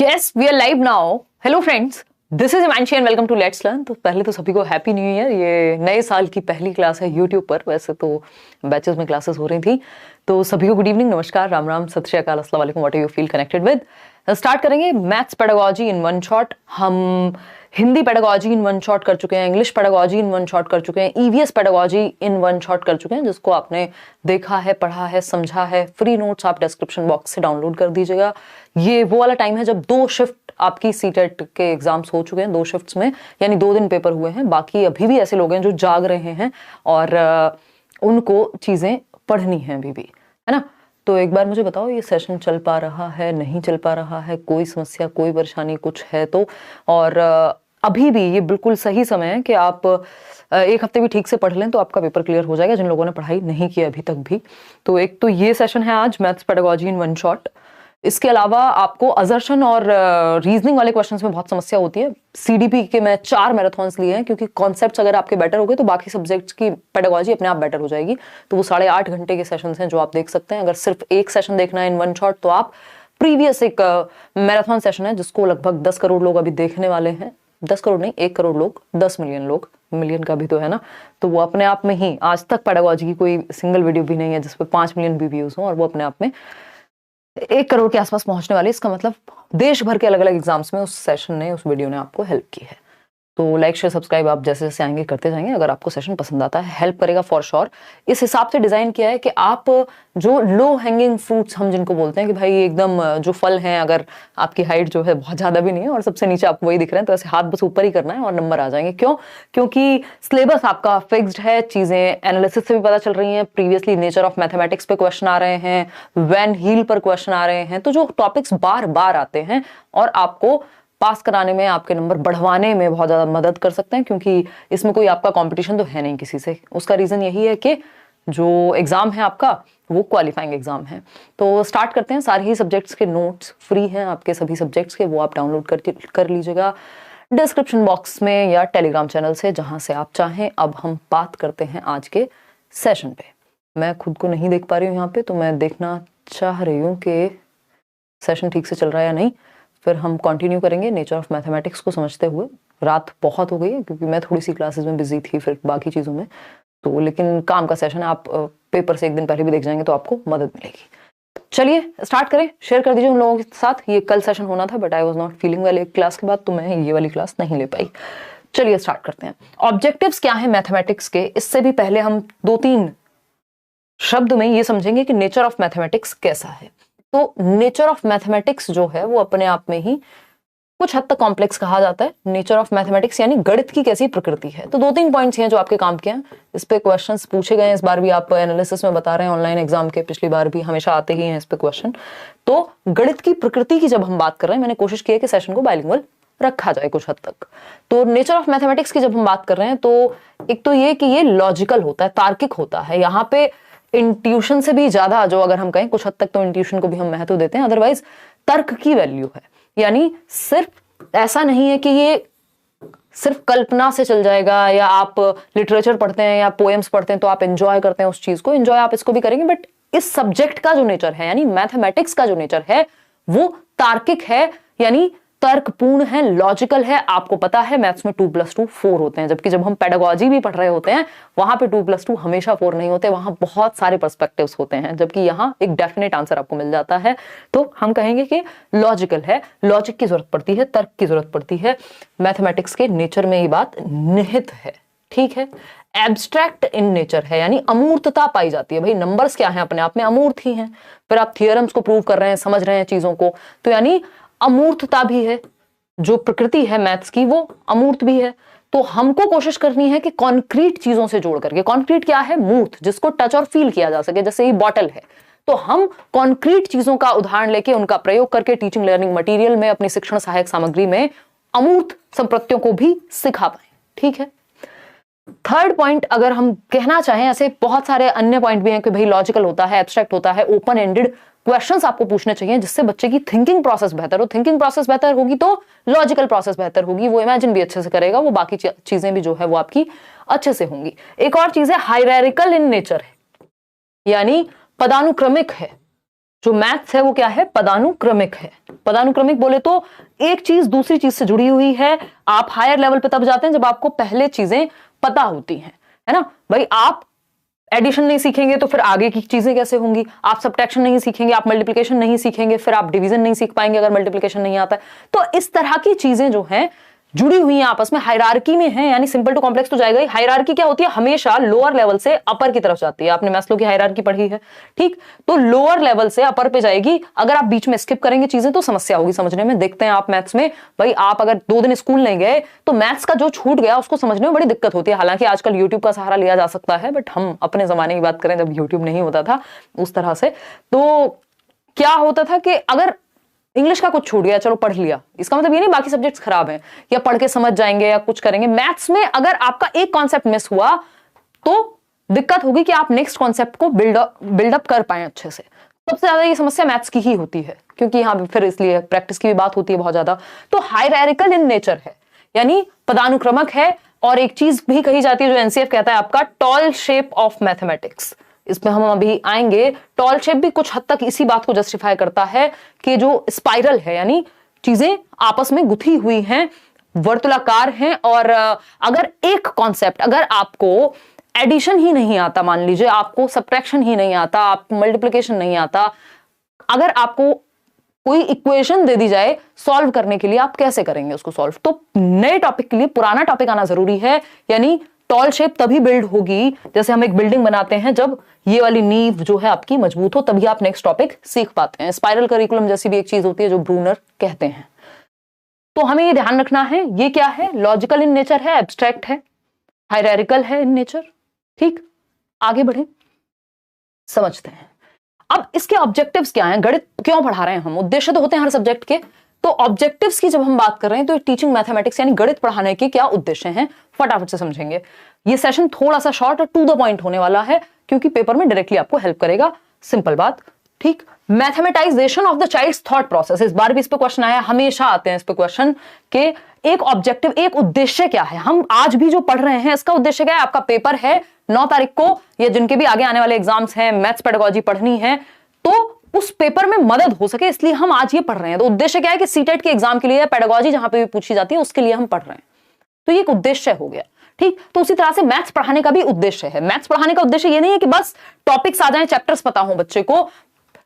Yes, we are live now. Hello friends, this is Imanshi and welcome to Let's Learn। तो पहले तो सभी को हैप्पी न्यू ईयर। ये नए साल की पहली क्लास है यूट्यूब पर। वैसे तो बैचेस में क्लासेस हो रही थी, तो सभी को गुड इवनिंग, नमस्कार, राम राम, सत श्री अकाल, अस्सलाम वालेकुम, what you feel connected with. Start करेंगे maths pedagogy in one shot. हम Hindi pedagogy in one shot कर चुके हैं, English pedagogy in one shot कर चुके हैं, EVS pedagogy in one shot कर चुके हैं, जिसको आपने देखा है, पढ़ा है, समझा है। फ्री नोट्स आप डिस्क्रिप्शन बॉक्स से डाउनलोड कर दीजिएगा। ये वो वाला टाइम है जब 2 शिफ्ट आपकी सीटेट के एग्जाम्स हो चुके हैं, 2 शिफ्ट्स में, यानी 2 दिन पेपर हुए हैं। बाकी अभी भी ऐसे लोग हैं जो जाग रहे हैं और उनको चीजें पढ़नी है अभी भी, है ना। तो एक बार मुझे बताओ, ये सेशन चल पा रहा है, नहीं चल पा रहा है, कोई समस्या, कोई परेशानी कुछ है तो। और अभी भी ये बिल्कुल सही समय है कि आप एक हफ्ते भी ठीक से पढ़ लें तो आपका पेपर क्लियर हो जाएगा, जिन लोगों ने पढ़ाई नहीं की अभी तक भी। तो एक तो ये सेशन है आज, maths pedagogy in one shot. इसके अलावा आपको अजर्शन और रीजनिंग वाले क्वेश्चंस में बहुत समस्या होती है। सीडीपी के मैं 4 मैराथन्स लिए हैं, क्योंकि कॉन्सेप्ट्स अगर आपके बेटर हो गए तो बाकी सब्जेक्ट्स की पेडागोजी अपने आप बेटर हो जाएगी। तो वो 8.5 घंटे के सेशंस हैं जो आप देख सकते हैं। अगर सिर्फ एक सेशन देखना है इन वन शॉट, तो आप प्रीवियस एक मैराथन सेशन है जिसको लगभग 10 करोड़ लोग अभी देखने वाले हैं। 10 करोड़ नहीं, 1 करोड़ लोग, 10 मिलियन लोग, मिलियन का भी तो है ना। तो वो अपने आप में ही, आज तक पेडागोजी की कोई सिंगल वीडियो भी नहीं है जिसपे 5 मिलियन भी व्यूज हो, और वो अपने आप में 1 करोड़ के आसपास पहुंचने वाले। इसका मतलब देश भर के अलग अलग एग्जाम्स में उस सेशन ने, उस वीडियो ने आपको हेल्प की है। तो लाइक शेयर सब्सक्राइब आप जैसे जैसे आएंगे करते जाएंगे। अगर आपको सेशन पसंद आता है, हेल्प करेगा फॉर श्योर। इस हिसाब से डिजाइन किया है कि आप जो लो हैंगिंग फ्रूट्स हम जिनको बोलते हैं कि भाई एकदम जो फल हैं, अगर आपकी हाइट जो है बहुत ज्यादा भी नहीं है और सबसे नीचे आपको वही दिख रहे हैं, तो ऐसे हाथ बस ऊपर ही करना है और नंबर आ जाएंगे। क्यों? क्योंकि सिलेबस आपका फिक्स्ड है, चीजें एनालिसिस से भी पता चल रही हैं। प्रीवियसली नेचर ऑफ मैथमेटिक्स पे क्वेश्चन आ रहे हैं, वैन हील पर क्वेश्चन आ रहे हैं। तो जो टॉपिक्स बार बार आते हैं और आपको पास कराने में, आपके नंबर बढ़वाने में बहुत ज्यादा मदद कर सकते हैं, क्योंकि इसमें कोई आपका कंपटीशन तो है नहीं किसी से। उसका रीजन यही है कि जो एग्जाम है आपका वो क्वालिफाइंग एग्जाम है। तो स्टार्ट करते हैं। सारे ही सब्जेक्ट्स के नोट्स फ्री हैं आपके सभी सब्जेक्ट्स के, वो आप डाउनलोड कर लीजिएगा डिस्क्रिप्शन बॉक्स में या टेलीग्राम चैनल से, जहां से आप चाहें। अब हम बात करते हैं आज के सेशन पे। मैं खुद को नहीं देख पा रही हूँ यहाँ पे, तो मैं देखना चाह रही हूँ कि सेशन ठीक से चल रहा है या नहीं। फिर हम कंटिन्यू करेंगे नेचर ऑफ मैथमेटिक्स को समझते हुए। रात बहुत हो गई है क्योंकि मैं थोड़ी सी क्लासेस में बिजी थी, फिर बाकी चीज़ों में तो, लेकिन काम का सेशन है। आप पेपर से एक दिन पहले भी देख जाएंगे तो आपको मदद मिलेगी। चलिए स्टार्ट करें। शेयर कर दीजिए उन लोगों के साथ। ये कल सेशन होना था, but I was not feeling well एक क्लास के बाद, तो मैं ये वाली क्लास नहीं ले पाई। चलिए स्टार्ट करते हैं। ऑब्जेक्टिव्स क्या है मैथमेटिक्स के, इससे भी पहले हम 2-3 शब्द में ये समझेंगे कि नेचर ऑफ मैथमेटिक्स कैसा है। तो नेचर ऑफ मैथमेटिक्स जो है वो अपने आप में ही कुछ हद तक कॉम्प्लेक्स कहा जाता है। नेचर ऑफ मैथमेटिक्स यानी गणित की कैसी प्रकृति है। तो 2-3 पॉइंट्स हैं जो आपके काम के हैं। इस पे क्वेश्चंस पूछे गए हैं, इस बार भी आप एनालिसिस में बता रहे हैं ऑनलाइन एग्जाम के, पिछली बार भी हमेशा आते ही हैं इस पे क्वेश्चन। तो गणित की प्रकृति की जब हम बात कर रहे हैं, मैंने कोशिश की है कि सेशन को बाइलिंगुअल रखा जाए कुछ हद तक। तो नेचर ऑफ मैथमेटिक्स की जब हम बात कर रहे हैं, तो एक तो ये कि ये लॉजिकल होता है, तार्किक होता है। यहाँ पे इंट्यूशन से भी ज्यादा, जो अगर हम कहें कुछ हद तक तो इंट्यूशन को भी हम महत्व देते हैं, अदरवाइज तर्क की वैल्यू है। यानी सिर्फ ऐसा नहीं है कि ये सिर्फ कल्पना से चल जाएगा, या आप लिटरेचर पढ़ते हैं या पोएम्स पढ़ते हैं तो आप एंजॉय करते हैं उस चीज को, एंजॉय आप इसको भी करेंगे, बट इस सब्जेक्ट का जो नेचर है, यानी मैथमेटिक्स का जो नेचर है, वो तार्किक है, यानी तर्कपूर्ण है, लॉजिकल है। आपको पता है मैथ्स में 2+2 4 होते हैं, जबकि जब हम पेडागोजी भी पढ़ रहे होते हैं वहां पे 2+2 हमेशा 4 नहीं होते, वहां बहुत सारे पर्सपेक्टिव्स होते हैं, जबकि यहाँ एक डेफिनेट आंसर आपको मिल जाता है। तो हम कहेंगे कि लॉजिकल है, लॉजिक की जरूरत पड़ती है, तर्क की जरूरत पड़ती है। मैथमेटिक्स के नेचर में ये बात निहित है, ठीक है। एब्स्ट्रैक्ट इन नेचर है, यानी अमूर्तता पाई जाती है। भाई नंबर्स क्या है, अपने आप में अमूर्त ही हैं। फिर आप थियरम्स को प्रूव कर रहे हैं, समझ रहे हैं चीजों को, तो यानी अमूर्तता भी है। जो प्रकृति है मैथ्स की वो अमूर्त भी है। तो हमको कोशिश करनी है कि कॉन्क्रीट चीजों से जोड़ करके, कॉन्क्रीट क्या है, मूर्त, जिसको टच और फील किया जा सके, जैसे ये बॉटल है, तो हम कॉन्क्रीट चीजों का उदाहरण लेके उनका प्रयोग करके टीचिंग लर्निंग मटेरियल में, अपनी शिक्षण सहायक सामग्री में अमूर्त संप्रत्यों को भी सिखा पाए, ठीक है। थर्ड पॉइंट अगर हम कहना चाहें, ऐसे बहुत सारे अन्य पॉइंट भी हैं कि भाई लॉजिकल होता है, एब्स्ट्रैक्ट होता है, ओपन एंडेड क्वेश्चंस आपको पूछने चाहिए जिससे बच्चे की थिंकिंग प्रोसेस बेहतर हो। थिंकिंग प्रोसेस बेहतर होगी तो लॉजिकल प्रोसेस बेहतर होगी, वो इमेजिन भी अच्छे से करेगा, वो बाकी चीजें भी जो है वो आपकी अच्छे से होंगी। एक और चीज है हायरार्किकल इन नेचर है, यानी पदानुक्रमिक है। जो मैथ्स है वो क्या है, पदानुक्रमिक है। पदानुक्रमिक बोले तो एक चीज दूसरी चीज से जुड़ी हुई है। आप हायर लेवल पे तब जाते हैं जब आपको पहले चीजें पता होती हैं, है ना भाई। आप एडिशन नहीं सीखेंगे तो फिर आगे की चीजें कैसे होंगी। आप सब्ट्रैक्शन नहीं सीखेंगे, आप मल्टीप्लिकेशन नहीं सीखेंगे, फिर आप डिवीजन नहीं सीख पाएंगे अगर मल्टीप्लिकेशन नहीं आता है। तो इस तरह की चीजें जो हैं जुड़ी हुई हैं आपस में, हायरार्की में है, यानी सिंपल टू कॉम्प्लेक्स तो जाएगा ही। हायरार्की क्या होती है, हमेशा लोअर लेवल से अपर की तरफ जाती है। आपने मैस्लो की हायरार्की पढ़ी है, ठीक। तो लोअर लेवल से अपर पे जाएगी। अगर आप बीच में स्किप करेंगे चीजें तो समस्या होगी समझने में। देखते हैं आप मैथ्स में, भाई आप अगर 2 दिन स्कूल नहीं गए तो मैथ्स का जो छूट गया उसको समझने में बड़ी दिक्कत होती है। हालांकि आजकल यूट्यूब का सहारा लिया जा सकता है, बट हम अपने जमाने की बात करें जब यूट्यूब नहीं होता था उस तरह से, तो क्या होता था कि अगर इंग्लिश का कुछ छूट गया, चलो पढ़ लिया, इसका मतलब ये नहीं बाकी सब्जेक्ट्स खराब हैं या पढ़ के समझ जाएंगे या कुछ करेंगे। मैथ्स में अगर आपका एक कॉन्सेप्ट मिस हुआ तो दिक्कत होगी कि आप नेक्स्ट कॉन्सेप्ट को बिल्डअप कर पाए अच्छे से। सबसे ज्यादा ये समस्या मैथ्स की ही होती है, क्योंकि यहाँ फिर इसलिए प्रैक्टिस की भी बात होती है बहुत ज्यादा। तो हायरार्किकल इन नेचर है, यानी पदानुक्रमक है। और एक चीज भी कही जाती है जो एनसीएफ कहता है आपका, टॉल शेप ऑफ मैथमेटिक्स। इसमें हम अभी आएंगे। टॉल शेप भी कुछ हद तक इसी बात को जस्टिफाई करता है कि जो स्पाइरल है, यानी चीजें आपस में गुथी हुई हैं, वर्तुलाकार हैं। और अगर एक कॉन्सेप्ट, अगर आपको एडिशन ही नहीं आता, मान लीजिए आपको सब्ट्रैक्शन ही नहीं आता, आपको मल्टीप्लिकेशन नहीं आता, अगर आपको कोई इक्वेशन दे दी जाए सॉल्व करने के लिए, आप कैसे करेंगे उसको सॉल्व। तो नए टॉपिक के लिए पुराना टॉपिक आना जरूरी है। यानी टॉल शेप तभी बिल्ड होगी, जैसे हम एक बिल्डिंग बनाते हैं, जब ये वाली नींव जो है आपकी मजबूत हो, तभी आप नेक्स्ट टॉपिक सीख पाते हैं। स्पाइरल करिकुलम जैसी भी एक चीज होती है जो ब्रूनर कहते हैं। तो हमें ये ध्यान रखना है, ये क्या है, लॉजिकल इन नेचर है, एब्स्ट्रैक्ट है, हायरार्किकल है इन नेचर, ठीक। आगे बढ़े, समझते हैं अब इसके ऑब्जेक्टिव्स क्या हैं, गणित क्यों पढ़ा रहे हैं हम। उद्देश्य तो होते हैं हर सब्जेक्ट के, तो ऑब्जेक्टिव्स की जब हम बात कर रहे हैं तो टीचिंग मैथमेटिक्स यानी गणित पढ़ाने के क्या उद्देश्य हैं, फटाफट से समझेंगे। ये सेशन थोड़ा सा शॉर्ट और टू द पॉइंट होने वाला है, क्योंकि पेपर में डायरेक्टली आपको हेल्प करेगा, सिंपल बात, ठीक। Mathematisation of the child's thought process, इस बार भी इस पे क्वेश्चन आया, हमेशा आते हैं इस पे क्वेश्चन के एक ऑब्जेक्टिव, एक उद्देश्य क्या है। हम आज भी जो पढ़ रहे हैं इसका उद्देश्य क्या है। आपका पेपर है 9 तारीख को, या जिनके भी आगे आने वाले एग्जाम्स हैं, मैथ्स पेडागोजी पढ़नी है, तो उस पेपर में मदद हो सके, इसलिए हम आज ये पढ़ रहे हैं। तो उद्देश्य क्या है कि सीटेट के एग्जाम के लिए पेडागोजी जहां पे भी पूछी जाती है उसके लिए हम पढ़ रहे हैं। तो ये एक उद्देश्य हो गया, ठीक। तो उसी तरह से मैथ्स पढ़ाने का भी उद्देश्य है। मैथ्स पढ़ाने का उद्देश्य ये नहीं है कि बस टॉपिक्स आ जाएं, चैप्टर्स पता हो बच्चे को।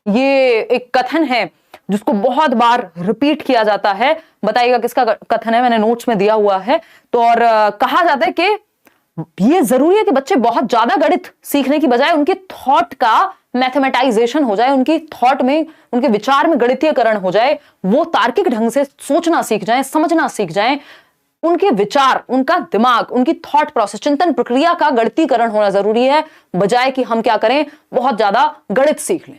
ये एक कथन है जिसको बहुत बार रिपीट किया जाता है, बताइएगा किसका कथन है, मैंने नोट्स में दिया हुआ है। तो और कहा जाता है कि ये जरूरी है कि बच्चे बहुत ज्यादा गणित सीखने की बजाय उनके थॉट का मैथमेटाइजेशन हो जाए, उनकी थॉट में, उनके विचार में गणितीयकरण हो जाए, वो तार्किक ढंग से सोचना सीख जाएं, समझना सीख जाएं, उनके विचार, उनका दिमाग, उनकी थॉट प्रोसेस, चिंतन प्रक्रिया का गणितीकरण होना जरूरी है, बजाय कि हम क्या करें, बहुत ज्यादा गणित सीख लें।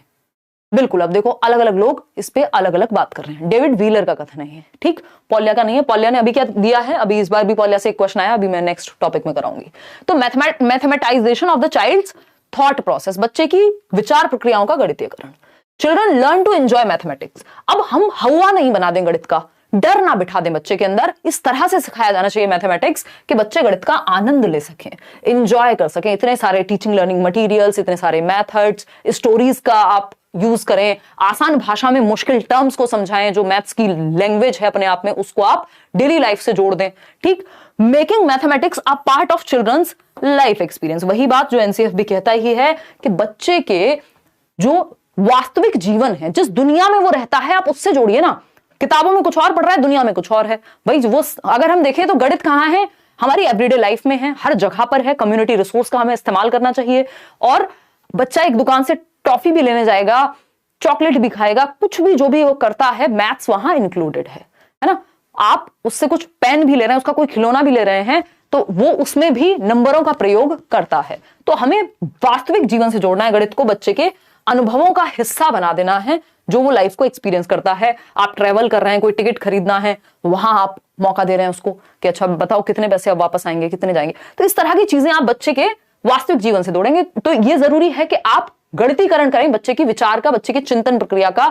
बिल्कुल, अब देखो अलग अलग लोग इस पे अलग अलग बात कर रहे हैं। डेविड व्हीलर का कथन है, ठीक, पॉलिया का नहीं है। पॉलिया ने अभी क्या दिया है, अभी इस बार भी पॉलिया से एक क्वेश्चन आया, अभी मैं नेक्स्ट टॉपिक में कराऊंगी। तो mathematisation of the child's thought process, बच्चे की विचार प्रक्रियाओं का गणितीयकरण। Children learn to enjoy mathematics. अब हम हवा नहीं बना दें गणित का, डर ना बिठा दें बच्चे के अंदर, इस तरह से सिखाया जाना चाहिए मैथमेटिक्स कि बच्चे गणित का आनंद ले सकें, एंजॉय कर सकें। इतने सारे टीचिंग लर्निंग मटेरियल्स, इतने सारे मेथड्स, स्टोरीज का आप यूज करें, आसान भाषा में मुश्किल टर्म्स को समझाएं, जो मैथ्स की लैंग्वेज है अपने आप में उसको आप डेली लाइफ से जोड़ दें, ठीक। Making mathematics a part of children's life experience, वही बात जो एनसीएफ भी कहता ही है कि बच्चे के जो वास्तविक जीवन है, जिस दुनिया में वो रहता है, आप उससे जोड़िए ना। किताबों में कुछ और पढ़ रहा है, दुनिया में कुछ और है भाई। वो अगर हम देखें तो गणित कहां है, हमारी एवरीडे लाइफ में है, हर जगह पर है। कम्युनिटी रिसोर्स का हमें इस्तेमाल करना चाहिए। और बच्चा एक दुकान से टॉफी भी लेने जाएगा, चॉकलेट भी खाएगा, कुछ भी जो भी वो करता है, मैथ्स वहां इंक्लूडेड है ना। आप उससे कुछ पेन भी ले रहे हैं, उसका कोई खिलौना भी ले रहे हैं, तो वो उसमें भी नंबरों का प्रयोग करता है। तो हमें वास्तविक जीवन से जोड़ना है गणित को, बच्चे के अनुभवों का हिस्सा बना देना है, जो वो लाइफ को एक्सपीरियंस करता है। आप ट्रेवल कर रहे हैं, कोई टिकट खरीदना है, वहां आप मौका दे रहे हैं उसको कि अच्छा बताओ कितने पैसे अब वापस आएंगे, कितने जाएंगे। तो इस तरह की चीजें आप बच्चे के वास्तविक जीवन से जोड़ेंगे। तो ये जरूरी है कि आप गणितीकरण करें बच्चे की विचार का, बच्चे की चिंतन प्रक्रिया का,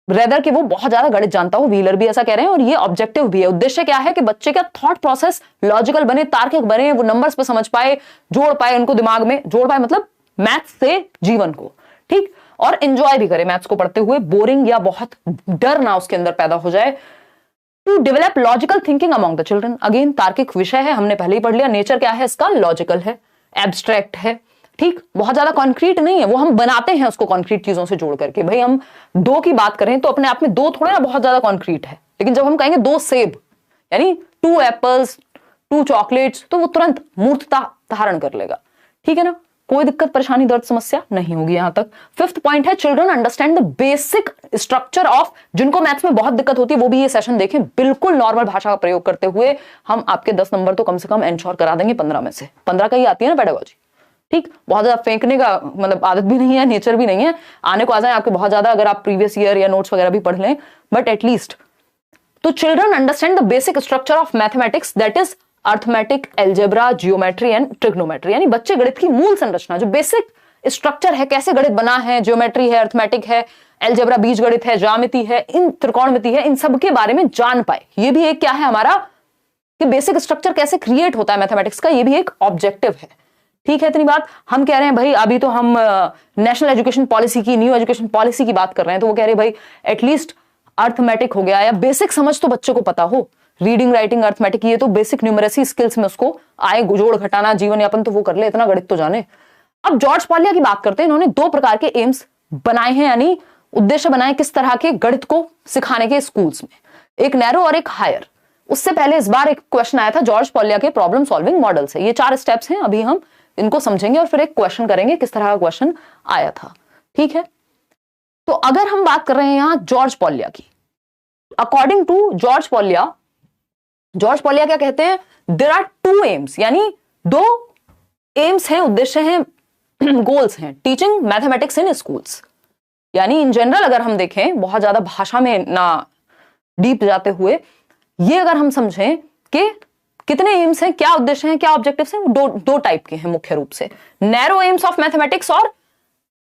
रेदर कि वो बहुत ज्यादा गणित जानता हो। व्हीलर भी ऐसा कह रहे हैं, और ये ऑब्जेक्टिव भी है। उद्देश्य क्या है कि बच्चे का थॉट प्रोसेस लॉजिकल बने, तार्किक बने, वो नंबर्स पे समझ पाए, जोड़ पाए, उनको दिमाग में जोड़ पाए, मतलब मैथ्स से जीवन को, ठीक। और एंजॉय भी करे मैथ्स को पढ़ते हुए, बोरिंग या बहुत डर ना उसके अंदर पैदा हो जाए। To develop logical thinking among the children, again तार्किक विषय है, हमने पहले ही पढ़ लिया। नेचर क्या है इसका, लॉजिकल है, एब्स्ट्रैक्ट है, ठीक, बहुत ज्यादा कॉन्क्रीट नहीं है, वो हम बनाते हैं उसको कॉन्क्रीट चीजों से जोड़ करके। भाई हम 2 की बात करें तो अपने आप में 2 थोड़ा ना बहुत ज्यादा कॉन्क्रीट है, लेकिन जब हम कहेंगे 2 सेब यानी 2 एप्पल्स 2 चॉकलेट्स, तो वो तुरंत मूर्तता धारण कर लेगा, ठीक है ना, कोई दिक्कत परेशानी दर्द समस्या नहीं होगी यहां तक। 5th पॉइंट है children understand the basic structure of, जिनको मैथ्स में बहुत दिक्कत होती है वो भी ये सेशन देखें, बिल्कुल नॉर्मल भाषा का प्रयोग करते हुए हम आपके 10 नंबर तो कम से कम एंश्योर करा देंगे 15 में से। 15 का ही आती है ना पेडागोजी, ठीक, बहुत ज्यादा फेंकने का मतलब आदत भी नहीं है, नेचर भी नहीं है, आने को आ जाए आपके बहुत ज्यादा अगर आप प्रीवियस ईयर या नोट्स वगैरह भी पढ़ लें, बट एटलीस्ट। तो children understand the basic structure of mathematics, that is arithmetic, algebra, geometry and trigonometry, यानी बच्चे गणित की मूल संरचना, जो बेसिक स्ट्रक्चर है, कैसे गणित बना है, जियोमेट्री है, अर्थमेटिक है, एल्जेब्रा बीज गणित है, ज्यामिति है, इन त्रिकोणमिति है, इन सब के बारे में जान पाए। ये भी एक क्या है हमारा कि बेसिक स्ट्रक्चर कैसे क्रिएट होता है मैथमेटिक्स का, ये भी एक ऑब्जेक्टिव है, ठीक है। इतनी बात हम कह रहे हैं भाई, अभी तो हम नेशनल एजुकेशन पॉलिसी की, न्यू एजुकेशन पॉलिसी की बात कर रहे हैं, तो वो कह रहे हैं भाई एटलीस्ट अर्थमेटिक हो गया या बेसिक समझ तो बच्चे को पता हो, रीडिंग राइटिंग अर्थमेटिक, ये तो बेसिक न्यूमरेसी स्किल्स में उसको आए, जोड़ घटाना जीवन यापन तो वो कर ले, इतना गणित तो जाने। अब जॉर्ज पॉलिया की बात करते हैं, इन्होंने 2 प्रकार के एम्स बनाए हैं, यानी उद्देश्य बनाए किस तरह के गणित को सिखाने के स्कूल्स में, एक नैरो और एक हायर। उससे पहले इस बार एक क्वेश्चन आया था जॉर्ज पॉलिया के प्रॉब्लम सॉल्विंग मॉडल से। ये 4 स्टेप्स हैं, अभी हम इनको समझेंगे और फिर एक क्वेश्चन करेंगे किस तरह का क्वेश्चन आया था, ठीक है। तो अगर हम बात कर रहे हैं यहां जॉर्ज पॉलिया की, अकॉर्डिंग टू जॉर्ज पॉलिया क्या कहते हैं, देयर आर 2 एम्स, यानी 2 एम्स हैं, उद्देश्य हैं, गोल्स हैं, टीचिंग मैथमेटिक्स इन स्कूल्स। यानी इन जनरल अगर हम देखें, बहुत ज्यादा भाषा में ना डीप जाते हुए, ये अगर हम समझें कि कितने एम्स हैं, क्या उद्देश्य हैं, क्या ऑब्जेक्टिव्स हैं, दो टाइप के हैं मुख्य रूप से, नैरो एम्स ऑफ मैथमेटिक्स और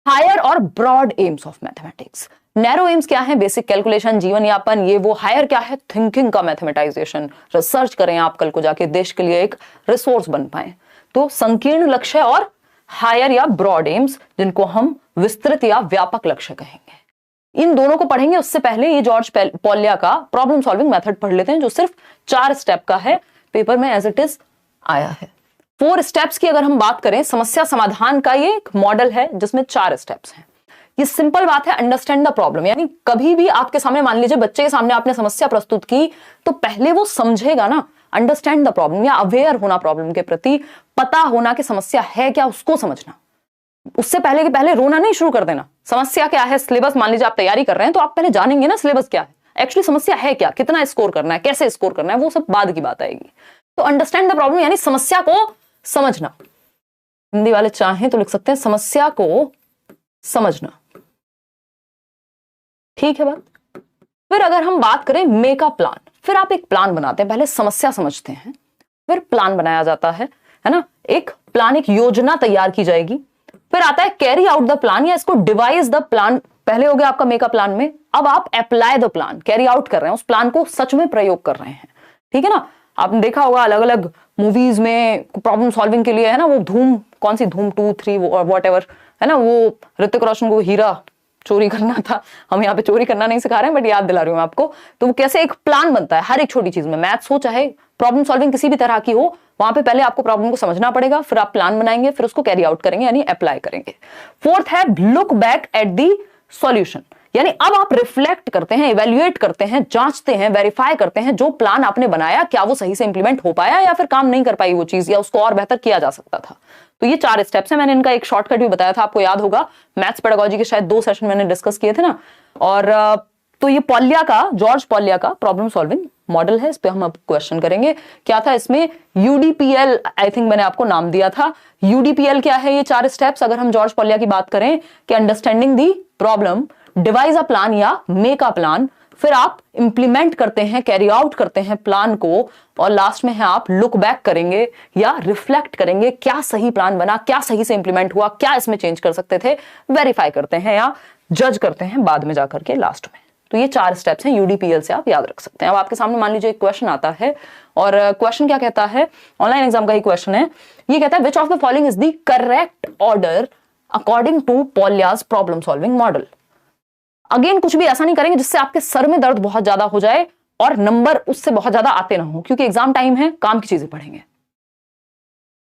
हायर और broad aims of mathematics. Narrow aims क्या है, बेसिक कैलकुलेशन, जीवन यापन, ये वो। हायर क्या है, थिंकिंग का मैथमेटाइजेशन, रिसर्च करें आप कल को जाके देश के लिए एक रिसोर्स बन पाए। तो संकीर्ण लक्ष्य और हायर या ब्रॉड एम्स, जिनको हम विस्तृत या व्यापक लक्ष्य कहेंगे, इन दोनों को पढ़ेंगे। उससे पहले ये जॉर्ज पॉलिया का प्रॉब्लम सॉल्विंग मेथड पढ़ लेते हैं, जो सिर्फ 4 स्टेप का है, पेपर में एज इट इज आया है। 4 स्टेप्स की अगर हम बात करें, समस्या समाधान का ये एक मॉडल है जिसमें 4 स्टेप्स हैं। ये सिंपल बात है, अंडरस्टैंड द प्रॉब्लम, यानी कभी भी आपके सामने, मान लीजिए बच्चे के सामने आपने समस्या प्रस्तुत की, तो पहले वो समझेगा ना, अंडरस्टैंड द प्रॉब्लम, या अवेयर होना प्रॉब्लम के प्रति, पता होना कि समस्या है क्या, उसको समझना। उससे पहले के पहले रोना नहीं शुरू कर देना। समस्या क्या है, सिलेबस मान लीजिए आप तैयारी कर रहे हैं, तो आप पहले जानेंगे ना सिलेबस क्या है, एक्चुअली समस्या है क्या, कितना स्कोर करना है, कैसे स्कोर करना है, वो सब बाद की बात आएगी। तो अंडरस्टैंड द प्रॉब्लम यानी समस्या को समझना। हिंदी वाले चाहें तो लिख सकते हैं समस्या को समझना, ठीक है बात। फिर अगर हम बात करें मेक अ प्लान, फिर आप एक प्लान बनाते हैं, पहले समस्या समझते हैं, फिर प्लान बनाया जाता है ना, एक प्लान, एक योजना तैयार की जाएगी। फिर आता है कैरी आउट द प्लान, या इसको डिवाइस द प्लान। पहले हो गया आपका मेक अ प्लान में, अब आप apply the plan, carry out कर रहे हैं, उस प्लान को सच में प्रयोग कर रहे हैं, ठीक है ना। आपने देखा होगा अलग अलग मूवीज में प्रॉब्लम सॉल्विंग के लिए, है ना, वो धूम, कौन सी धूम 2, 3 वॉट एवर, है ना, वो ऋतिक रोशन को हीरा चोरी करना था, हम यहाँ पे चोरी करना नहीं सिखा रहे हैं, बट याद दिला रही हूँ आपको। तो वो कैसे एक प्लान बनता है हर एक छोटी चीज में, मैथ्स हो चाहे प्रॉब्लम सॉल्विंग किसी भी तरह की हो, वहां पे पहले आपको प्रॉब्लम को समझना पड़ेगा, फिर आप प्लान बनाएंगे, फिर उसको कैरी आउट करेंगे, यानी अप्लाई करेंगे। 4th है look back at the solution, यानी अब आप रिफ्लेक्ट करते हैं, इवेल्युएट करते हैं, जांचते हैं, वेरीफाई करते हैं, जो प्लान आपने बनाया क्या वो सही से इंप्लीमेंट हो पाया, या फिर काम नहीं कर पाई वो चीज, या उसको और बेहतर किया जा सकता था। तो ये 4 स्टेप्स हैं। मैंने इनका एक शॉर्टकट भी बताया था, आपको याद होगा, मैथ्स पेडागोजी के शायद 2 सेशन मैंने डिस्कस किए थे ना। और तो ये पॉलिया का, जॉर्ज पॉलिया का प्रॉब्लम सॉल्विंग मॉडल है, इस पे हम अब क्वेश्चन करेंगे। क्या था इसमें, यूडीपीएल आई थिंक मैंने आपको नाम दिया था। यूडीपीएल क्या है, ये 4 स्टेप्स अगर हम जॉर्ज पॉलिया की बात करें कि understanding the problem, device a plan या मेक अ प्लान, फिर आप इंप्लीमेंट करते हैं, कैरी आउट करते हैं प्लान को, और लास्ट में है आप लुक बैक करेंगे या रिफ्लेक्ट करेंगे, क्या सही प्लान बना, क्या सही से इंप्लीमेंट हुआ, क्या इसमें चेंज कर सकते थे, वेरीफाई करते हैं या जज करते हैं बाद में जाकर के लास्ट में। तो ये 4 स्टेप्स हैं, यूडीपीएल से आप याद रख सकते हैं। अब आपके सामने मान लीजिए एक क्वेश्चन आता है, और क्वेश्चन क्या कहता है, ऑनलाइन एग्जाम का ही क्वेश्चन है। ये कहता है which of the following is the correct order according to Polya's problem solving model. Again कुछ भी ऐसा नहीं करेंगे जिससे आपके सर में दर्द बहुत ज्यादा हो जाए और नंबर उससे बहुत ज्यादा आते ना हो, क्योंकि एग्जाम टाइम है, काम की चीजें पढ़ेंगे।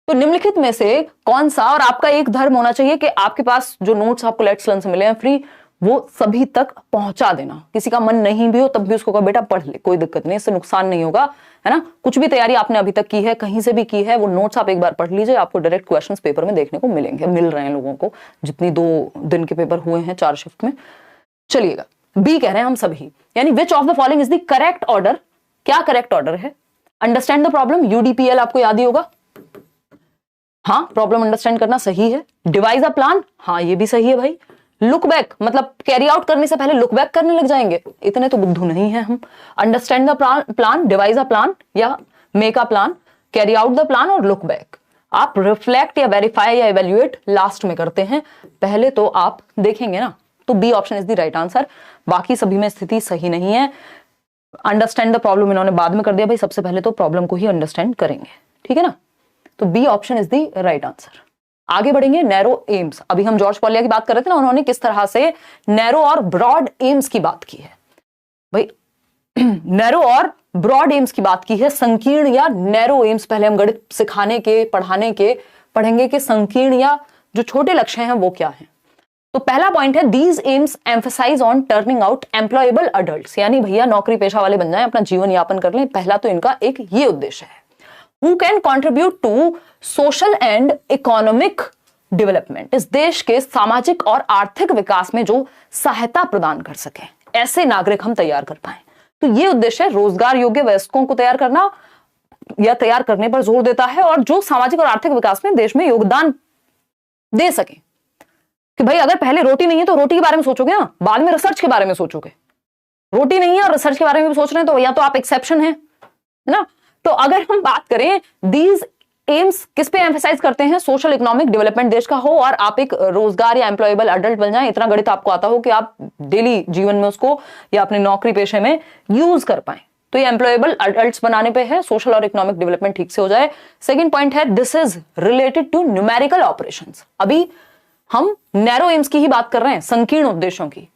तो निम्नलिखित में से कौन सा, और आपका एक धर्म होना चाहिए कि आपके पास जो नोट्स आपको लेट्स लर्न से मिले हैं फ्री, वो सभी तक पहुंचा देना। किसी का मन नहीं भी हो तब भी उसको कहो बेटा पढ़ ले, कोई दिक्कत नहीं, इससे नुकसान नहीं होगा, है ना। कुछ भी तैयारी आपने अभी तक की है, कहीं से भी की है, वो नोट्स आप एक बार पढ़ लीजिए, आपको डायरेक्ट क्वेश्चंस पेपर में देखने को मिलेंगे, मिल रहे हैं लोगों को, जितनी 2 दिन के पेपर हुए हैं 4 शिफ्ट में। चलिएगा, बी कह रहे हैं हम सभी, यानी विच of the following is the correct order. क्या करेक्ट ऑर्डर है? अंडरस्टैंड द प्रॉब्लम, यूडीपीएल आपको याद ही होगा, हाँ, प्रॉब्लम अंडरस्टैंड करना सही है। डिवाइस अ प्लान, हाँ ये भी सही है भाई। लुक बैक, मतलब कैरी आउट करने से पहले लुक बैक करने लग जाएंगे, इतने तो बुद्धू नहीं है हम। Understand the plan, devise a plan या make a plan, carry out the plan और लुक बैक। आप रिफ्लेक्ट या वेरीफाई या इवेल्युएट लास्ट में करते हैं, पहले तो आप देखेंगे ना। तो B option is the right answer. बाकी सभी में स्थिति सही नहीं है। अंडरस्टैंड द प्रॉब्लम इन्होंने बाद में कर दिया भाई, सबसे पहले तो प्रॉब्लम को ही अंडरस्टैंड करेंगे, ठीक है ना। तो B option is the right answer. आगे बढ़ेंगे, नैरो एम्स। अभी हम जॉर्ज पॉलिया की बात कर रहे थे ना, उन्होंने किस तरह से नैरो और ब्रॉड एम्स की बात की है भाई। नैरो और ब्रॉड एम्स की बात की है। संकीर्ण या नैरो एम्स, पहले हम गणित सिखाने के पढ़ाने के पढ़ेंगे कि संकीर्ण या जो छोटे लक्ष्य हैं वो क्या हैं। तो पहला पॉइंट है, these aims emphasize on turning out employable adults, यानी भैया नौकरी पेशा वाले बन जाएं, अपना जीवन यापन कर लें। पहला तो इनका एक ये उद्देश्य है। Who can contribute to social and economic development, इस देश के सामाजिक और आर्थिक विकास में जो सहायता प्रदान कर सके, ऐसे नागरिक हम तैयार कर पाए। तो ये उद्देश्य है, रोजगार योग्य वयस्कों को तैयार करना या तैयार करने पर जोर देता है, और जो सामाजिक और आर्थिक विकास में देश में योगदान दे सके। कि भाई अगर पहले रोटी नहीं है तो रोटी के बारे में सोचोगे ना, बाद में रिसर्च के बारे में सोचोगे। रोटी नहीं है और रिसर्च के बारे में भी सोच रहे हैं तो या तो आप एक्सेप्शन है ना। तो अगर हम बात करें, दीज एम्स किस पे एम्फसाइज करते हैं? सोशल इकोनॉमिक डेवलपमेंट देश का हो और आप एक रोजगार या एम्प्लॉयबल अडल्ट बन जाएं, इतना गणित आपको आता हो कि आप डेली जीवन में उसको या अपने नौकरी पेशे में यूज कर पाए। तो ये एम्प्लॉयबल अडल्ट्स बनाने पे है, सोशल और इकोनॉमिक डेवलपमेंट ठीक से हो जाए। सेकंड पॉइंट है, this is related to numerical operations. अभी हम नैरो एम्स की ही बात कर रहे हैं, संकीर्ण उद्देश्यों की।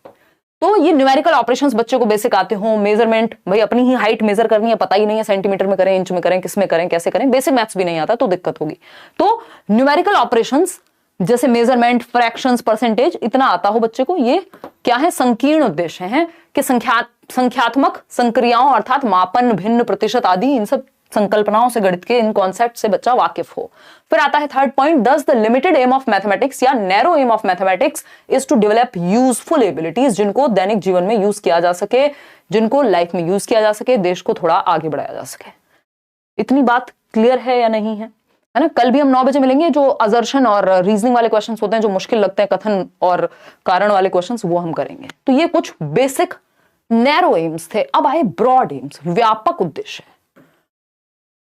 तो ये न्यूमेरिकल ऑपरेशंस बच्चे को बेसिक आते हो, मेजरमेंट, भाई अपनी ही हाइट मेजर करनी है, पता ही नहीं है सेंटीमीटर में करें, इंच में करें, किस में करें, कैसे करें, बेसिक मैथ्स भी नहीं आता तो दिक्कत होगी। तो न्यूमेरिकल ऑपरेशंस जैसे मेजरमेंट, फ्रैक्शंस, परसेंटेज, इतना आता हो बच्चे को, ये क्या है? संकीर्ण उद्देश्य है कि संख्यात्मक संक्रियाओं अर्थात मापन, भिन्न, प्रतिशत आदि, इन सब संकल्पनाओं से, गणित के इन कॉन्सेप्ट से बच्चा वाकिफ हो। फिर आता है third point, thus the limited aim of mathematics या narrow aim of mathematics is to develop useful abilities, जिनको दैनिक जीवन में यूज किया जा सके, जिनको लाइफ में यूज किया जा सके, देश को थोड़ा आगे बढ़ाया जा सके। इतनी बात क्लियर है या नहीं है? है ना। कल भी हम 9 बजे मिलेंगे, जो असर्शन और रीजनिंग वाले क्वेश्चंस होते हैं, जो मुश्किल लगते हैं, कथन और कारण वाले क्वेश्चंस, वो हम करेंगे। तो ये कुछ बेसिक नैरो एम्स थे। अब आए ब्रॉड एम्स, व्यापक उद्देश्य।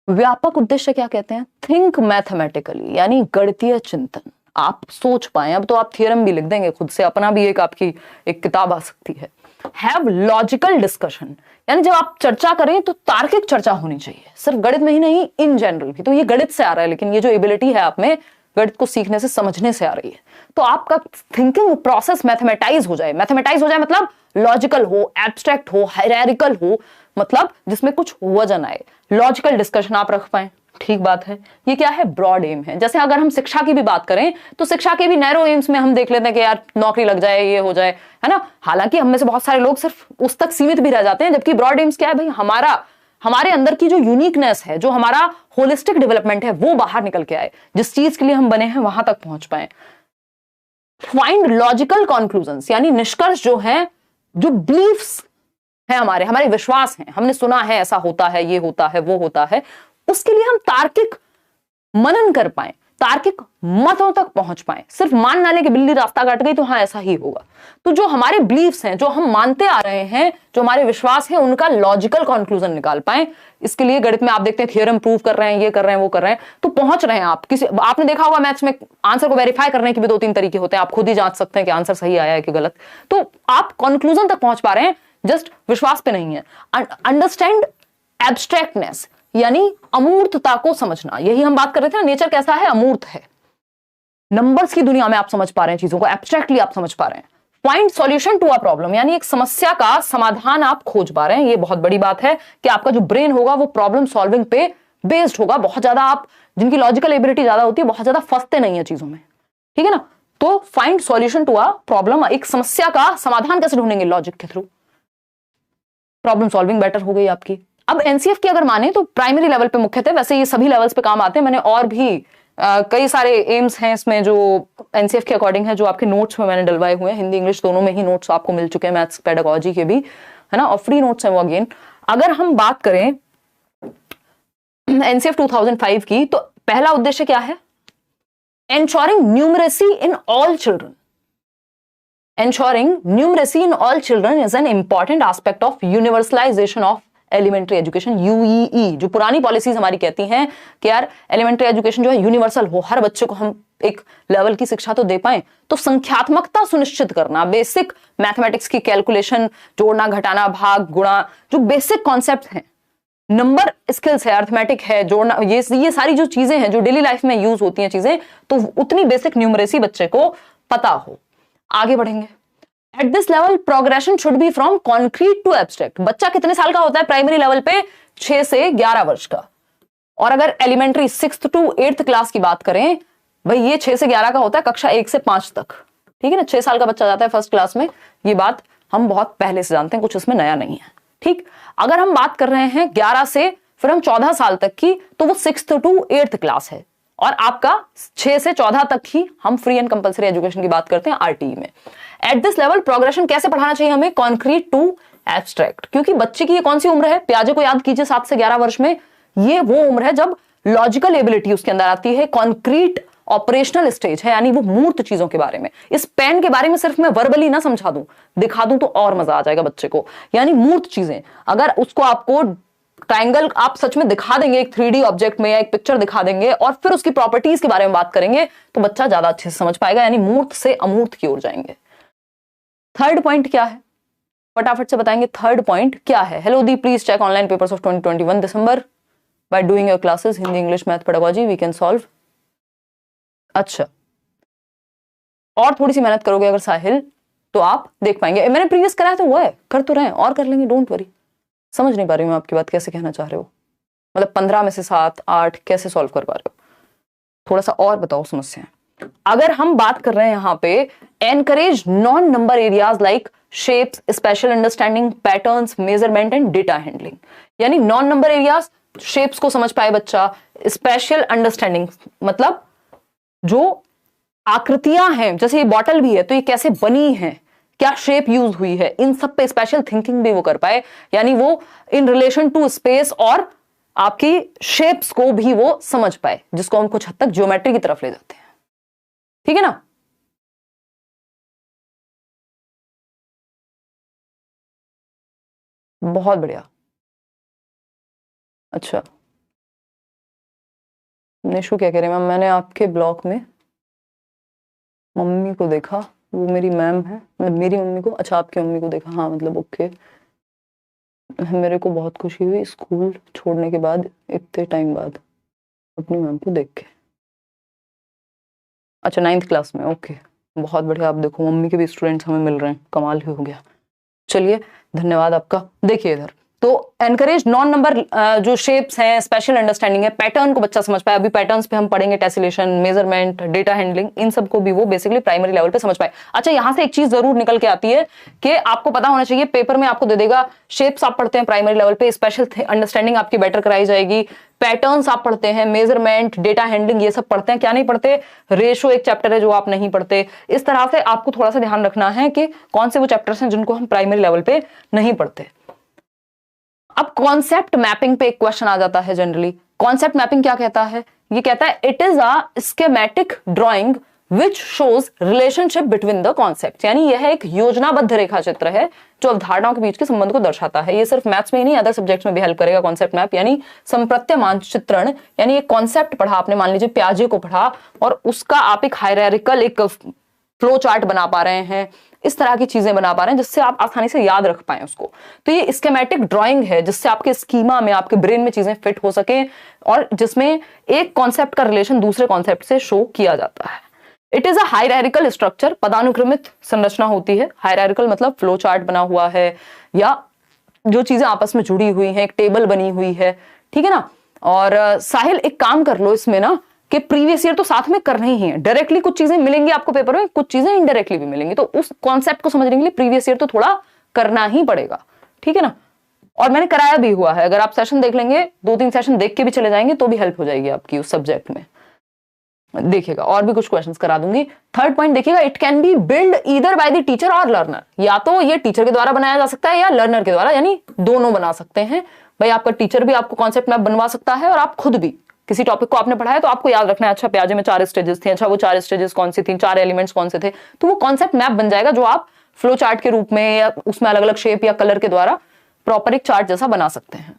व्यापक उद्देश्य क्या कहते हैं? थिंक मैथमेटिकली, यानी गणितीय चिंतन, आप सोच पाए। अब तो आप थियरम भी लिख देंगे खुद से, अपना भी एक आपकी एक किताब आ सकती है। हैव लॉजिकल डिस्कशन, यानी जब आप चर्चा करें तो तार्किक चर्चा होनी चाहिए, सिर्फ गणित में ही नहीं, इन जनरल भी। तो ये गणित से आ रहा है, लेकिन ये जो एबिलिटी है आप में, गणित को सीखने से, समझने से आ रही है। तो आपका थिंकिंग प्रोसेस मैथमेटाइज हो जाए। मैथमेटाइज हो जाए मतलब लॉजिकल हो, एब्स्ट्रैक्ट हो, हायरार्किकल हो, मतलब जिसमें कुछ वजन आए। लॉजिकल डिस्कशन आप रख पाए, ठीक बात है। ये क्या है? ब्रॉड एम है। जैसे अगर हम शिक्षा की भी बात करें तो शिक्षा के भी नैरो एम्स में हम देख लेते हैं कि यार नौकरी लग जाए, ये हो जाए, है ना। हालांकि हम में से बहुत सारे लोग सिर्फ उस तक सीमित भी रह जाते हैं, जबकि ब्रॉड एम्स क्या है भाई? हमारे अंदर की जो यूनिकनेस है, जो हमारा होलिस्टिक डेवलपमेंट है, वो बाहर निकल के आए, जिस चीज के लिए हम बने हैं वहां तक पहुंच पाए। फाइंड लॉजिकल कंक्लूजन्स, यानी निष्कर्ष जो है, जो बिलीफ्स है, हमारे विश्वास हैं, हमने सुना है ऐसा होता है, ये होता है, वो होता है, उसके लिए हम तार्किक मनन कर पाए, तार्किक मतों तक पहुंच पाए। सिर्फ मान ना ले कि बिल्ली रास्ता काट गई तो हाँ ऐसा ही होगा। तो जो हमारे बिलीफ्स हैं, जो हम मानते आ रहे हैं, जो हमारे विश्वास है, उनका लॉजिकल कंक्लूजन निकाल पाए। इसके लिए गणित में आप देखते हैं थियरम प्रूव कर रहे हैं, ये कर रहे हैं, वो कर रहे हैं, तो पहुंच रहे हैं आप। आपने देखा होगा मैथ्स में आंसर को वेरीफाई करने के भी 2-3 तरीके होते हैं, आप खुद ही जांच सकते हैं कि आंसर सही आया है कि गलत। तो आप कंक्लूजन तक पहुंच पा रहे हैं, जस्ट विश्वास पे नहीं है। अंडरस्टैंड एब्स्ट्रैक्टनेस, यानी अमूर्तता को समझना। यही हम बात कर रहे थे ना, नेचर कैसा है? अमूर्त है। नंबर्स की दुनिया में आप समझ पा रहे हैं चीजों को, एब्स्ट्रैक्टली आप समझ पा रहे हैं। Find solution to a problem, यानी एक समस्या का समाधान आप खोज पा रहे हैं। ये बहुत बड़ी बात है कि आपका जो ब्रेन होगा वो प्रॉब्लम सॉल्विंग पे बेस्ड होगा। बहुत ज्यादा आप, जिनकी लॉजिकल एबिलिटी ज्यादा होती है, बहुत ज्यादा फंसते नहीं है चीजों में, ठीक है ना। तो find solution to a problem, एक समस्या का समाधान कैसे ढूंढेंगे, लॉजिक के थ्रू। प्रॉब्लम सॉल्विंग बेटर हो गई आपकी। अब एनसीएफ की अगर माने तो प्राइमरी लेवल पे मुख्यतः, वैसे ये सभी लेवल्स पे काम आते हैं। मैंने और भी कई सारे एम्स हैं इसमें जो एनसीएफ के अकॉर्डिंग है, जो आपके नोट्स में मैंने डलवाए हुए हैं। हिंदी इंग्लिश दोनों में ही नोट्स आपको मिल चुके हैं, मैथ्स पेडागोजी के भी, है ना, और फ्री नोट्स हैं वो अगेन। अगर हम बात करें एनसीएफ 2005 की, तो पहला उद्देश्य क्या है, ensuring numeracy in all children. Ensuring numeracy in all children is an important aspect of universalization of elementary education, UEE. जो पुरानी पॉलिसीज हमारी कहती हैं कि यार एलिमेंट्री एजुकेशन जो है यूनिवर्सल हो, हर बच्चे को हम एक लेवल की शिक्षा तो दे पाएं। तो संख्यात्मकता सुनिश्चित करना, बेसिक मैथमेटिक्स की कैलकुलेशन, जोड़ना घटाना भाग गुणा, जो बेसिक कॉन्सेप्ट हैं, नंबर स्किल्स है, अर्थमेटिक है, जोड़ना, ये सारी जो चीजें हैं जो डेली लाइफ में यूज होती हैं चीजें, तो उतनी बेसिक न्यूमरेसी बच्चे को पता हो। आगे बढ़ेंगे। At this level progression should be from concrete to abstract. बच्चा कितने साल का होता है प्राइमरी लेवल पे, 6 से 11 वर्ष का। और अगर elementary 6th to 8th class की बात करें, भाई ये 6 से 11 का होता है, कक्षा 1 से 5 तक, ठीक है ना। 6 साल का बच्चा जाता है फर्स्ट क्लास में, ये बात हम बहुत पहले से जानते हैं, कुछ इसमें नया नहीं है, ठीक। अगर हम बात कर रहे हैं 11 से फिर हम 14 साल तक की, तो वो 6th to 8th क्लास है। और आपका 6 से 14 तक ही हम फ्री एंड कंपलसरी एजुकेशन की बात करते हैं आरटीई में। एट दिस लेवल प्रोग्रेशन कैसे पढ़ाना चाहिए हमें, कॉन्क्रीट टू एब्स्ट्रैक्ट। क्योंकि बच्चे की ये कौन सी उम्र है, प्याजे को याद कीजिए, 7 से 11 वर्ष में, ये वो उम्र है जब लॉजिकल एबिलिटी उसके अंदर आती है, कॉन्क्रीट ऑपरेशनल स्टेज है, यानी वो मूर्त चीजों के बारे में। इस पेन के बारे में सिर्फ मैं वर्बली ना समझा दूं, दिखा दूं तो और मजा आ जाएगा बच्चे को। यानी मूर्त चीजें, अगर उसको आपको ट्रायंगल आप सच में दिखा देंगे एक 3D ऑब्जेक्ट में, या एक पिक्चर दिखा देंगे और फिर उसकी प्रॉपर्टीज के बारे में बात करेंगे, तो बच्चा ज्यादा अच्छे से समझ पाएगा। यानी मूर्त से अमूर्त की ओर जाएंगे। थर्ड पॉइंट क्या है, फटाफट से बताएंगे थर्ड पॉइंट क्या है। हेलो दी, please check online papers of 2021 December by doing your classes Hindi English math pedagogy, we can solve. अच्छा, और थोड़ी सी मेहनत करोगे अगर साहिल, तो आप देख पाएंगे। मैंने प्रीवियस कराया तो वो है, कर तो रहे हैं, और कर लेंगे, डोंट वरी। समझ नहीं पा रही हूँ आपकी बात, कैसे कहना चाह रहे हो, मतलब 15 में से 7 8 कैसे सॉल्व कर पा रहे हो, थोड़ा सा और बताओ समस्या। अगर हम बात कर रहे हैं यहाँ पे, encourage non number areas like shapes, special understanding, patterns, measurement and data handling. यानी नॉन नंबर एरियाज, शेप्स को समझ पाए बच्चा, स्पेशल अंडरस्टैंडिंग मतलब जो आकृतियां हैं, जैसे ये बॉटल भी है तो ये कैसे बनी है, क्या शेप यूज हुई है, इन सब पे स्पेशल थिंकिंग भी वो कर पाए। यानी वो इन रिलेशन टू स्पेस और आपकी शेप्स को भी वो समझ पाए, जिसको हम कुछ हद तक ज्योमेट्री की तरफ ले जाते हैं, ठीक है ना। बहुत बढ़िया। अच्छा, निशु क्या कह रहे हैं मैम, मैंने आपके ब्लॉग में मम्मी को देखा, वो मेरी मैम है, मतलब मेरी मम्मी को, अच्छा आपकी मम्मी को देखा, हाँ मतलब ओके। मेरे को बहुत खुशी हुई स्कूल छोड़ने के बाद, इतने टाइम बाद अपनी मैम को देख के। अच्छा 9th क्लास में, ओके बहुत बढ़िया। आप देखो मम्मी के भी स्टूडेंट्स हमें मिल रहे हैं, कमाल ही हो गया। चलिए धन्यवाद आपका। देखिए इधर तो एनकरेज नॉन नंबर जो शेप्स हैं, स्पेशल अंडरस्टैंडिंग है, पैटर्न को बच्चा समझ पाए। अभी पैटर्न्स पे हम पढ़ेंगे, टेसिलेशन, मेजरमेंट, डेटा हैंडलिंग, इन सब को भी वो बेसिकली प्राइमरी लेवल पे समझ पाए। अच्छा यहां से एक चीज जरूर निकल के आती है कि आपको पता होना चाहिए, पेपर में आपको दे देगा शेप्स आप पढ़ते हैं प्राइमरी लेवल पे, स्पेशल अंडरस्टैंडिंग आपकी बेटर कराई जाएगी, पैटर्न्स आप पढ़ते हैं, मेजरमेंट, डेटा हैंडलिंग ये सब पढ़ते हैं। क्या नहीं पढ़ते, रेशो एक चैप्टर है जो आप नहीं पढ़ते। इस तरह से आपको थोड़ा सा ध्यान रखना है कि कौन से वो चैप्टर्स हैं जिनको हम प्राइमरी लेवल पे नहीं पढ़ते। अब कॉन्सेप्ट मैपिंग पे एक क्वेश्चन आ जाता है जनरली। कॉन्सेप्ट मैपिंग क्या कहता है, ये कहता है it is a schematic drawing which shows relationship between the concept. यानी यह एक योजनाबद्ध रेखा चित्र है जो अवधारणाओं के बीच के संबंध को दर्शाता है। ये सिर्फ मैथ्स में ही नहीं, अदर सब्जेक्ट्स में भी हेल्प करेगा कॉन्सेप्ट मैप। यानी संप्रत्य मानचित्रण, यानी एक कॉन्सेप्ट पढ़ा आपने, मान लीजिए प्याजे को पढ़ा, और उसका आप एक हायरार्किकल एक फ्लो चार्ट बना पा रहे हैं, इस तरह की चीजें बना पा रहे हैं जिससे आप आसानी से याद रख पाए उसको। तो ये स्कीमेटिक ड्राइंग है जिससे आपके स्कीमा में, आपके ब्रेन में चीजें फिट हो सके, और जिसमें एक कॉन्सेप्ट का रिलेशन दूसरे कॉन्सेप्ट से शो किया जाता है। It is a hierarchical structure, पदानुक्रमित संरचना होती है। हायरार्किकल मतलब फ्लो चार्ट बना हुआ है या जो चीजें आपस में जुड़ी हुई हैं, एक टेबल बनी हुई है, ठीक है ना। और साहिल एक काम कर लो इसमें ना कि प्रीवियस ईयर तो साथ में करना ही है, डायरेक्टली कुछ चीजें मिलेंगी आपको पेपर में, कुछ चीजें इनडायरेक्टली भी मिलेंगी, तो उस कॉन्सेप्ट को समझने के लिए प्रीवियस ईयर तो थोड़ा करना ही पड़ेगा, ठीक है ना। और मैंने कराया भी हुआ है, अगर आप सेशन देख लेंगे, 2-3 सेशन देख के भी चले जाएंगे तो भी हेल्प हो जाएगी आपकी उस सब्जेक्ट में। देखिएगा और भी कुछ क्वेश्चंस करा दूंगी। थर्ड पॉइंट देखिएगा, it can be build either by the teacher और लर्नर, या तो ये टीचर के द्वारा बनाया जा सकता है या लर्नर के द्वारा, यानी दोनों बना सकते हैं। भाई आपका टीचर भी आपको कॉन्सेप्ट मैप बनवा सकता है और आप खुद भी, किसी टॉपिक को आपने पढ़ा है तो आपको याद रखना है, अच्छा प्याजे में 4 स्टेजेस थे, अच्छा वो 4 स्टेजेस कौन सी थी, 4 एलिमेंट्स कौन से थे, तो वो कॉन्सेप्ट मैप बन जाएगा जो आप फ्लो चार्ट के रूप में या उसमें अलग अलग शेप या कलर के द्वारा प्रॉपर एक चार्ट जैसा बना सकते हैं।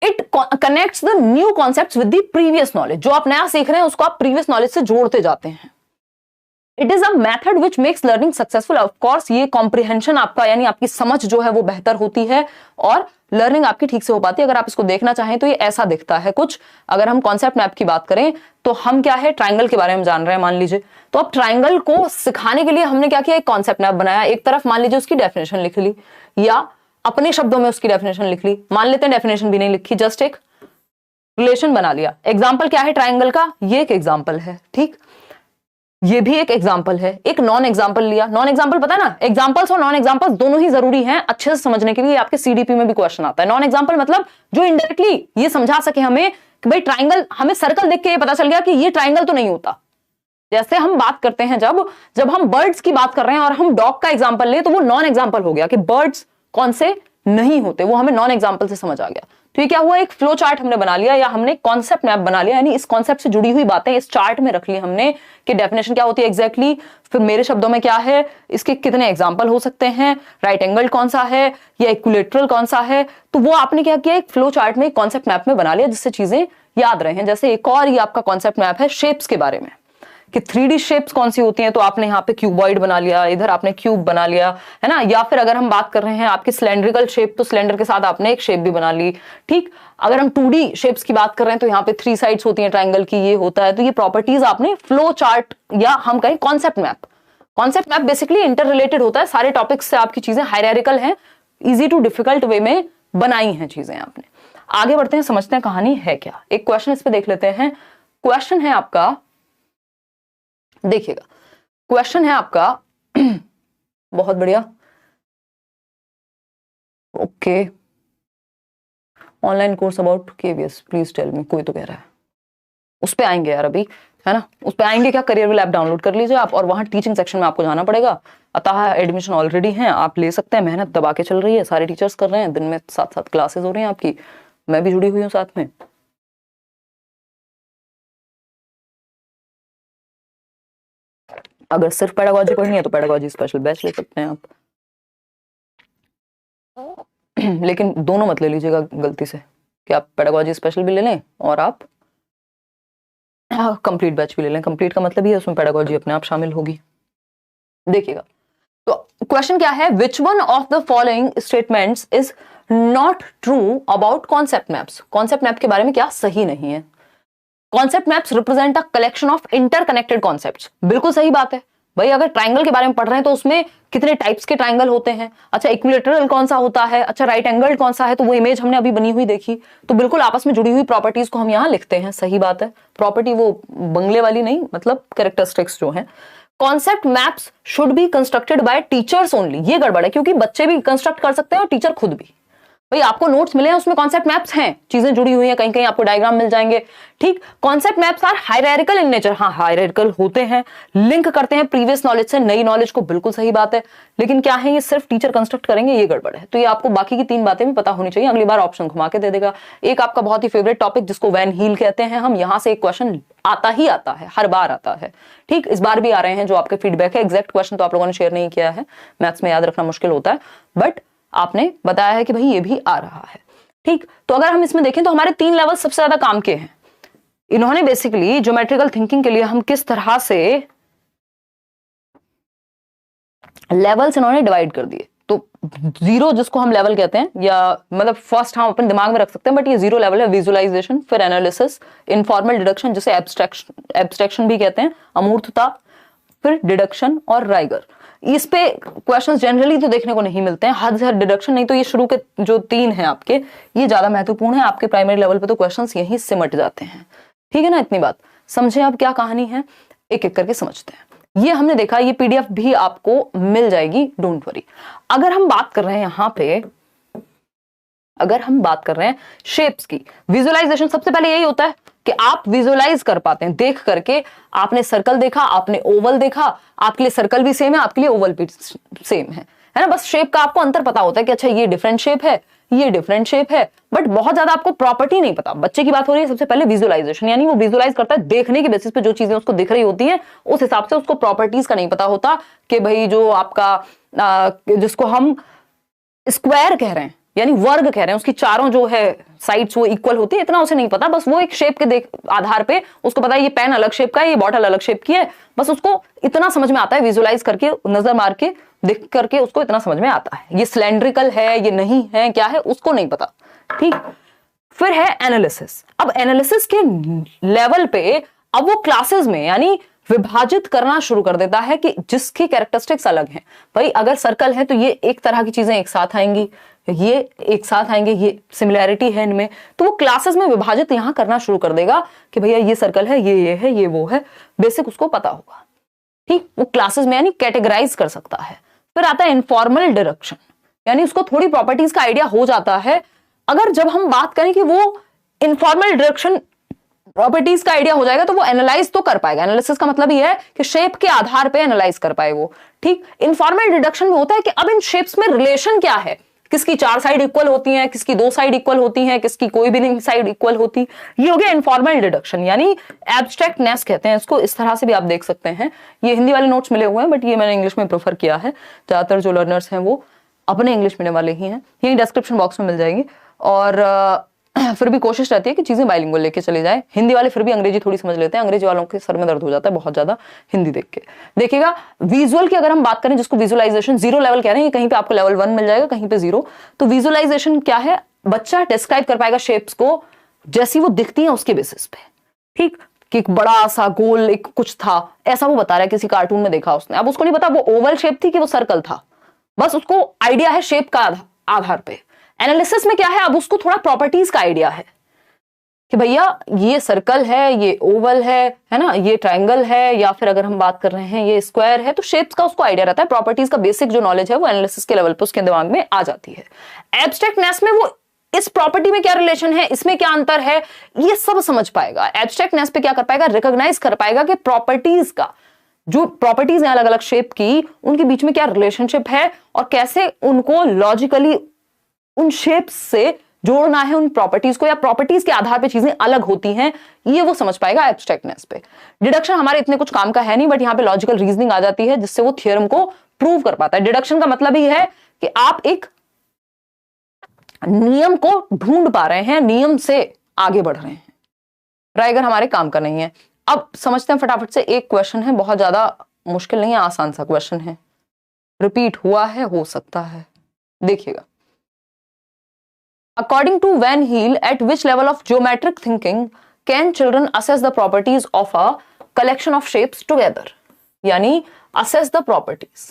It connects the new concepts with the previous knowledge, जो आप नया सीख रहे हैं उसको आप प्रीवियस नॉलेज से जोड़ते जाते हैं। It is a method which makes learning successful, of course ये कॉम्प्रिहेंशन आपका यानी आपकी समझ जो है वो बेहतर होती है और लर्निंग आपकी ठीक से हो पाती है। अगर आप इसको देखना चाहें तो ये ऐसा दिखता है कुछ। अगर हम कॉन्सेप्ट मैप की बात करें तो हम क्या है, ट्राइंगल के बारे में जान रहे हैं मान लीजिए, तो अब ट्राइंगल को सिखाने के लिए हमने क्या किया, एक कॉन्सेप्ट मैप बनाया। एक तरफ मान लीजिए उसकी डेफिनेशन लिख ली या अपने शब्दों में उसकी डेफिनेशन लिख ली, मान लेते हैं डेफिनेशन भी नहीं लिखी, जस्ट एक रिलेशन बना लिया। एग्जाम्पल क्या है ट्राइंगल का, ये एक एग्जाम्पल है, ठीक, ये भी एक एग्जाम्पल है। एक नॉन एग्जाम्पल लिया, नॉन एग्जाम्पल पता है ना, एग्जाम्पल्स और नॉन एग्जाम्पल्स दोनों ही जरूरी हैं अच्छे से समझने के लिए, आपके सीडीपी में भी क्वेश्चन आता है। नॉन एग्जाम्पल मतलब जो इनडायरेक्टली ये समझा सके हमें कि भाई ट्राइंगल, हमें सर्कल देख के ये पता चल गया कि ये ट्राइंगल तो नहीं होता। जैसे हम बात करते हैं जब हम बर्ड्स की बात कर रहे हैं और हम डॉग का एग्जाम्पल ले, तो वो नॉन एग्जाम्पल हो गया कि बर्ड्स कौन से नहीं होते, वो हमें नॉन एग्जाम्पल से समझ आ गया। तो ये क्या हुआ, एक फ्लो चार्ट हमने बना लिया या हमने कॉन्सेप्ट मैप बना लिया, यानी इस कॉन्सेप्ट से जुड़ी हुई बातें इस चार्ट में रख ली हमने कि डेफिनेशन क्या होती है एग्जैक्टली, फिर मेरे शब्दों में क्या है, इसके कितने एग्जाम्पल हो सकते हैं, राइट एंगल कौन सा है या इक्विलेटरल कौन सा है, तो वो आपने क्या किया, एक फ्लो चार्ट में कॉन्सेप्ट मैप में बना लिया जिससे चीजें याद रहे। जैसे एक और ये आपका कॉन्सेप्ट मैप है शेप्स के बारे में कि 3D शेप्स कौन सी होती हैं, तो आपने यहाँ पे क्यूबॉइड बना लिया, इधर आपने क्यूब बना लिया, है ना। या फिर अगर हम बात कर रहे हैं आपकी सिलेंड्रिकल शेप, तो सिलेंडर के साथ आपने एक शेप भी बना ली, ठीक। अगर हम 2D शेप्स की बात कर रहे हैं तो यहाँ पे 3 साइड्स होती हैं ट्राइंगल की, ये होता है। तो ये प्रॉपर्टीज आपने फ्लो चार्ट या हम कहें concept map basically inter related होता है, सारे टॉपिक्स से आपकी चीजें हायरार्किकल हैं, इजी टू डिफिकल्ट वे में बनाई हैं चीजें आपने। आगे बढ़ते हैं, समझते हैं कहानी है क्या। एक क्वेश्चन इस पे देख लेते हैं। क्वेश्चन है आपका, देखिएगा क्वेश्चन है आपका बहुत बढ़िया, okay, online course about KVS please tell me, कोई तो कह रहा है। उस पे आएंगे यार अभी, है ना, उस पे आएंगे क्या, करियर विल ऐप डाउनलोड कर लीजिए आप और वहां टीचिंग सेक्शन में आपको जाना पड़ेगा। अतः एडमिशन ऑलरेडी है, आप ले सकते हैं, मेहनत दबा के चल रही है, सारे टीचर्स कर रहे हैं, दिन में 7-7 क्लासेस हो रही हैं आपकी, मैं भी जुड़ी हुई हूँ साथ में। अगर सिर्फ पेडागोजी पढ़नी है तो पेडागोजी स्पेशल बैच ले सकते हैं आप, लेकिन दोनों मत ले लीजिएगा गलती से कि आप पेडागोजी स्पेशल भी ले लें और आप कंप्लीट बैच भी ले लें। कंप्लीट का मतलब ही है उसमें पेडागोजी अपने आप शामिल होगी। देखिएगा तो क्वेश्चन क्या है, which one of the following statements is not true about concept maps. Concept map के बारे में क्या सही नहीं है। Concept maps represent a collection of interconnected concepts, बिल्कुल सही बात है भाई। अगर ट्राइंगल के बारे में पढ़ रहे हैं तो उसमें कितने टाइप्स के ट्राइंगल होते हैं, अच्छा इक्विलेटरल कौन सा होता है, अच्छा राइट एंगल कौन सा है, तो वो इमेज हमने अभी बनी हुई देखी, तो बिल्कुल आपस में जुड़ी हुई प्रॉपर्टीज को हम यहाँ लिखते हैं, सही बात है। प्रॉपर्टी वो बंगले वाली नहीं, मतलब कैरेक्टरिस्टिक्स जो है। Concept maps should be constructed by teachers only, ये गड़बड़ है, क्योंकि बच्चे भी कंस्ट्रक्ट कर सकते हैं और टीचर खुद भी। भाई आपको नोट्स मिले हैं उसमें कॉन्सेप्ट मैप्स हैं, चीजें जुड़ी हुई हैं, कहीं कहीं आपको डायग्राम मिल जाएंगे, ठीक। Concept maps are hierarchical in nature, हाँ हायरार्किकल होते हैं, लिंक करते हैं प्रीवियस नॉलेज से नई नॉलेज को, बिल्कुल सही बात है। लेकिन क्या है, ये सिर्फ टीचर कंस्ट्रक्ट करेंगे, ये गड़बड़ है। तो ये आपको बाकी की 3 बातें भी पता होनी चाहिए, अगली बार ऑप्शन घुमा के दे देगा। एक आपका बहुत ही फेवरेट टॉपिक जिसको वैन हील कहते हैं हम, यहाँ से एक क्वेश्चन आता ही आता है, हर बार आता है, ठीक। इस बार भी आ रहे हैं जो आपके फीडबैक है। एग्जैक्ट क्वेश्चन तो आप लोगों ने शेयर नहीं किया है, मैथ्स में याद रखना मुश्किल होता है, बट आपने बताया है कि भाई ये भी आ रहा है, ठीक। तो अगर हम इसमें देखें तो हमारे 3 लेवल सबसे ज्यादा काम के हैं। इन्होंने बेसिकली ज्योमेट्रिकल थिंकिंग के लिए हम किस तरह से लेवल्स इन्होंने डिवाइड कर दिए, तो जीरो जिसको हम लेवल कहते हैं, या मतलब फर्स्ट हम अपने दिमाग में रख सकते हैं, बट ये जीरो लेवल है। विजुअलाइजेशन, फिर एनालिसिस, इनफॉर्मल डिडक्शन जिसे एब्स्ट्रैक्शन भी कहते हैं, अमूर्तता, फिर डिडक्शन और राइगर। इस पे क्वेश्चंस जनरली तो देखने को नहीं मिलते हैं, हद से हद डिडक्शन, नहीं तो ये शुरू के जो 3 हैं आपके, ये ज्यादा महत्वपूर्ण है। आपके प्राइमरी लेवल पे तो क्वेश्चंस यहीं सिमट जाते हैं। ठीक है ना, इतनी बात समझे। अब क्या कहानी है, एक एक करके समझते हैं। ये हमने देखा, ये पीडीएफ भी आपको मिल जाएगी, डोंट वरी। अगर हम बात कर रहे हैं यहां पे, अगर हम बात कर रहे हैं शेप्स की, विजुअलाइजेशन सबसे पहले यही होता है कि आप विजुअलाइज कर पाते हैं देख करके। आपने सर्कल देखा, आपने ओवल देखा, आपके लिए सर्कल भी सेम है, आपके लिए ओवल भी सेम है ना। बस शेप का आपको अंतर पता होता है कि अच्छा ये डिफरेंट शेप है, ये डिफरेंट शेप है, बट बहुत ज्यादा आपको प्रॉपर्टी नहीं पता। बच्चे की बात हो रही है सबसे पहले विजुअलाइजेशन, यानी वो विजुअलाइज करता है देखने के बेसिस पे, जो चीजें उसको दिख रही होती हैं उस हिसाब से, उसको प्रॉपर्टीज का नहीं पता होता कि भाई जो आपका जिसको हम स्क्वायर कह रहे हैं यानी वर्ग कह रहे हैं, उसकी चारों जो है साइड्स वो इक्वल होती है, इतना उसे नहीं पता। बस वो एक शेप के आधार पे उसको पता है ये पेन अलग शेप का है, ये बॉटल अलग शेप की है, बस उसको इतना समझ में आता है, विजुअलाइज करके, नजर मार के, देख करके उसको इतना समझ में आता है। ये सिलेंड्रिकल है, ये नहीं है, क्या है उसको नहीं पता। ठीक, फिर है एनालिसिस। अब एनालिसिस के लेवल पे अब वो क्लासेस में यानी विभाजित करना शुरू कर देता है कि जिसकी कैरेक्टरिस्टिक्स अलग हैं। भाई अगर सर्कल है तो ये एक तरह की चीजें एक साथ आएंगी, ये एक साथ आएंगे, ये सिमिलैरिटी है इनमें, तो वो क्लासेस में विभाजित यहां करना शुरू कर देगा कि भैया ये सर्कल है, ये है, ये वो है, बेसिक उसको पता होगा। ठीक, वो क्लासेस में यानी कैटेगराइज कर सकता है। फिर आता है इनफॉर्मल डिडक्शन, यानी उसको थोड़ी प्रॉपर्टीज का आइडिया हो जाता है। अगर जब हम बात करें कि वो इनफॉर्मल डिडक्शन प्रॉपर्टीज का आइडिया हो जाएगा तो वो एनालाइज तो कर पाएगा। एनालिसिस का मतलब ये है कि शेप के आधार पे एनालाइज कर पाए वो। ठीक, इनफॉर्मल डिडक्शन में होता है कि अब इन शेप्स में रिलेशन क्या है, किसकी 4 साइड इक्वल होती हैं, किसकी 2 साइड इक्वल होती हैं, किसकी कोई भी नहीं साइड इक्वल होती। ये हो गया इनफॉर्मल डिडक्शन, यानी एब्स्ट्रैक्टनेस कहते हैं इसको। इस तरह से भी आप देख सकते हैं। ये हिंदी वाले नोट्स मिले हुए हैं, बट ये मैंने इंग्लिश में प्रेफर किया है। ज्यादातर जो लर्नर्स हैं वो अपने इंग्लिश मीडियम वाले ही हैं, यही डिस्क्रिप्शन बॉक्स में मिल जाएंगे। और फिर भी कोशिश रहती है कि चीजें बाइलिंगुअल लेके चले जाए। हिंदी वाले फिर भी अंग्रेजी थोड़ी समझ लेते हैं, अंग्रेजी वालों के सर में दर्द हो जाता है बहुत ज्यादा हिंदी देख के। देखिएगा विजुअल की अगर हम बात करें, जिसको विजुअलाइजेशन जीरो लेवल कह रहे हैं, ये कहीं पे आपको लेवल 1 मिल जाएगा, कहीं पे 0। तो विजुअलाइजेशन क्या है, बच्चा डिस्क्राइब कर पाएगा शेप्स को जैसी वो दिखती है उसके बेसिस पे। ठीक, कि एक बड़ा सा गोल एक कुछ था, ऐसा वो बता रहा है, किसी कार्टून में देखा उसने। अब उसको नहीं पता वो ओवल शेप थी कि वो सर्कल था, बस उसको आइडिया है शेप का आधार पे। एनालिसिस में क्या है, अब उसको थोड़ा प्रॉपर्टीज का आइडिया है कि भैया ये सर्कल है, ये ओवल है ना, ये ट्रायंगल है, या फिर अगर हम बात कर रहे हैं ये स्क्वायर है, तो शेप्स का उसको आइडिया रहता है। प्रॉपर्टीज का बेसिक जो नॉलेज है वो एनालिसिस के लेवल पे उसके दिमाग में आ जाती है। एब्स्ट्रैक्टनेस में वो इस प्रॉपर्टी में क्या रिलेशन है, इसमें क्या अंतर है, ये सब समझ पाएगा। एब्स्ट्रैक्टनेस पे क्या कर पाएगा, रिकॉग्नाइज कर पाएगा कि प्रॉपर्टीज का, जो प्रॉपर्टीज हैं अलग अलग शेप की, उनके बीच में क्या रिलेशनशिप है और कैसे उनको लॉजिकली उन शेप्स से जोड़ना है उन प्रॉपर्टीज को, या प्रॉपर्टीज के आधार पे चीजें अलग होती हैं, ये वो समझ पाएगा एब्स्ट्रैक्टनेस पे। डिडक्शन हमारे इतने कुछ काम का है नहीं, बट यहां पे लॉजिकल रीजनिंग आ जाती है जिससे वो थ्योरम को प्रूव कर पाता है। डिडक्शन का मतलब ही है कि आप एक नियम को ढूंढ पा रहे हैं, नियम से आगे बढ़ रहे हैं। राइगर हमारे काम का नहीं है। अब समझते हैं फटाफट से। एक क्वेश्चन है, बहुत ज्यादा मुश्किल नहीं है, आसान सा क्वेश्चन है, रिपीट हुआ है, हो सकता है, देखिएगा। According to Van Heel, at which level of geometric thinking can children assess the properties of a collection of shapes together? यानी assess the properties.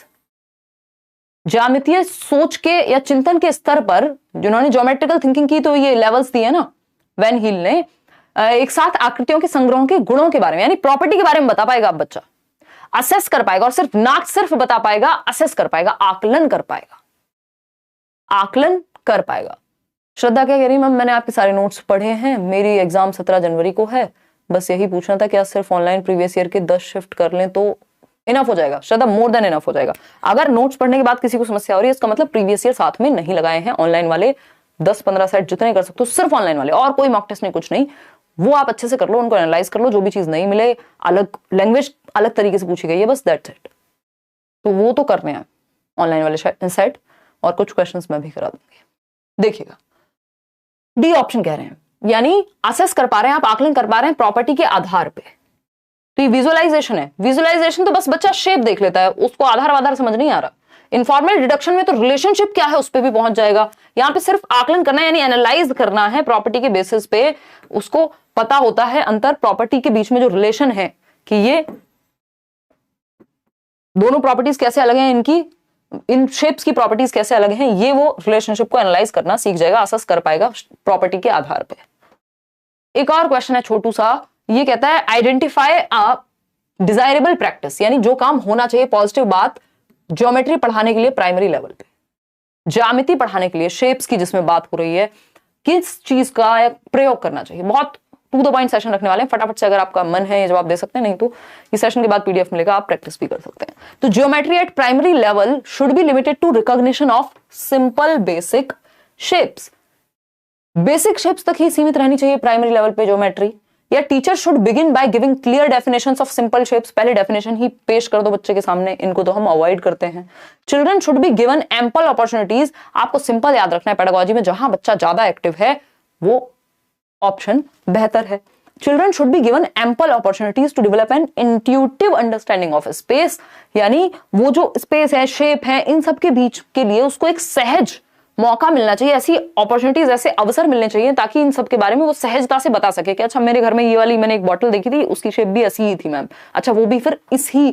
ज्यामितीय सोच के या चिंतन के स्तर पर जिन्होंने ज्योमेट्रिकल थिंकिंग की, तो ये लेवल्स दिए ना वैन हील ने, एक साथ आकृतियों के संग्रहों के गुणों के बारे में यानी प्रॉपर्टी के बारे में बता पाएगा। अब बच्चा असेस कर पाएगा, और सिर्फ ना सिर्फ बता पाएगा, असेस कर पाएगा, आकलन कर पाएगा, आकलन कर पाएगा। श्रद्धा क्या कह रही, मैम मैंने आपके सारे नोट्स पढ़े हैं, मेरी एग्जाम 17 जनवरी को है, बस यही पूछना था, क्या सिर्फ ऑनलाइन प्रीवियस ईयर के 10 शिफ्ट कर लें तो इनफ हो जाएगा? श्रद्धा, मोर देन इनफ हो जाएगा। अगर नोट्स पढ़ने के बाद किसी को समस्या हो रही है, इसका मतलब प्रीवियस ईयर साथ में नहीं लगाए हैं। ऑनलाइन वाले 10-15 सेट जितने कर सकते हो, सिर्फ ऑनलाइन वाले, और कोई मॉक टेस्ट नहीं, कुछ नहीं, वो आप अच्छे से कर लो, उनको एनालाइज कर लो, जो भी चीज नहीं मिले, अलग लैंग्वेज अलग तरीके से पूछी गई है, बस दैट्स इट। तो वो तो करने हैं ऑनलाइन वाले सेट, और कुछ क्वेश्चंस मैं भी करा दूंगी। देखिएगा डी ऑप्शन कह रहे हैं, यानी असेस कर पा रहे हैं आप, आकलन कर पा रहे हैं प्रॉपर्टी के आधार पे। तो ये विजुअलाइजेशन है। विजुअलाइजेशन तो बस बच्चा शेप देख लेता है, उसको आधार समझ नहीं आ रहा। इनफॉर्मल डिडक्शन में तो रिलेशनशिप क्या है उस पर भी पहुंच जाएगा। यहां पे सिर्फ आकलन करना है, यानी एनालाइज करना है प्रॉपर्टी के बेसिस पे, उसको पता होता है अंतर प्रॉपर्टी के बीच में जो रिलेशन है कि ये दोनों प्रॉपर्टीज कैसे अलग हैं, इनकी इन शेप्स की प्रॉपर्टीज कैसे अलग हैं, ये वो रिलेशनशिप को एनालाइज करना सीख जाएगा, असेस कर पाएगा प्रॉपर्टी के आधार पे। एक और क्वेश्चन है छोटू सा, ये कहता है आइडेंटिफाई अ डिजायरेबल प्रैक्टिस, यानी जो काम होना चाहिए पॉजिटिव बात ज्योमेट्री पढ़ाने के लिए प्राइमरी लेवल पे, ज्यामिति पढ़ाने के लिए शेप्स की जिसमें बात हो रही है, किस चीज का प्रयोग करना चाहिए। बहुत टू द पॉइंट सेशन रखने वाले हैं, फटाफट से अगर आपका मन है ये जवाब दे सकते हैं, नहीं तो इस सेशन के बाद पीडीएफ मिलेगा, आप प्रैक्टिस भी कर सकते हैं। तो geometry at primary level should be limited to recognition of simple basic shapes. Basic shapes तक ही सीमित रहनी चाहिए प्राइमरी लेवल पे ज्योमेट्री, या teacher should begin by giving clear definitions of simple shapes. पहले डेफिनेशन ही पेश कर दो बच्चे के सामने, इनको तो हम अवॉइड करते हैं। Children should be given ample opportunities, आपको सिंपल याद रखना है पेडागोजी में, जहां बच्चा ज्यादा एक्टिव है वो ऑप्शन बेहतर है। Children should be given ample opportunities to develop an intuitive understanding of space, यानी वो जो स्पेस है, शेप है, इन सब के बीच के लिए उसको एक सहज मौका मिलना चाहिए, ऐसी अपॉर्चुनिटीज, ऐसे अवसर मिलने चाहिए ताकि इन सब के बारे में वो सहजता से बता सके कि अच्छा मेरे घर में ये वाली मैंने एक बॉटल देखी थी, उसकी शेप भी ऐसी ही थी मैम, अच्छा वो भी फिर इस ही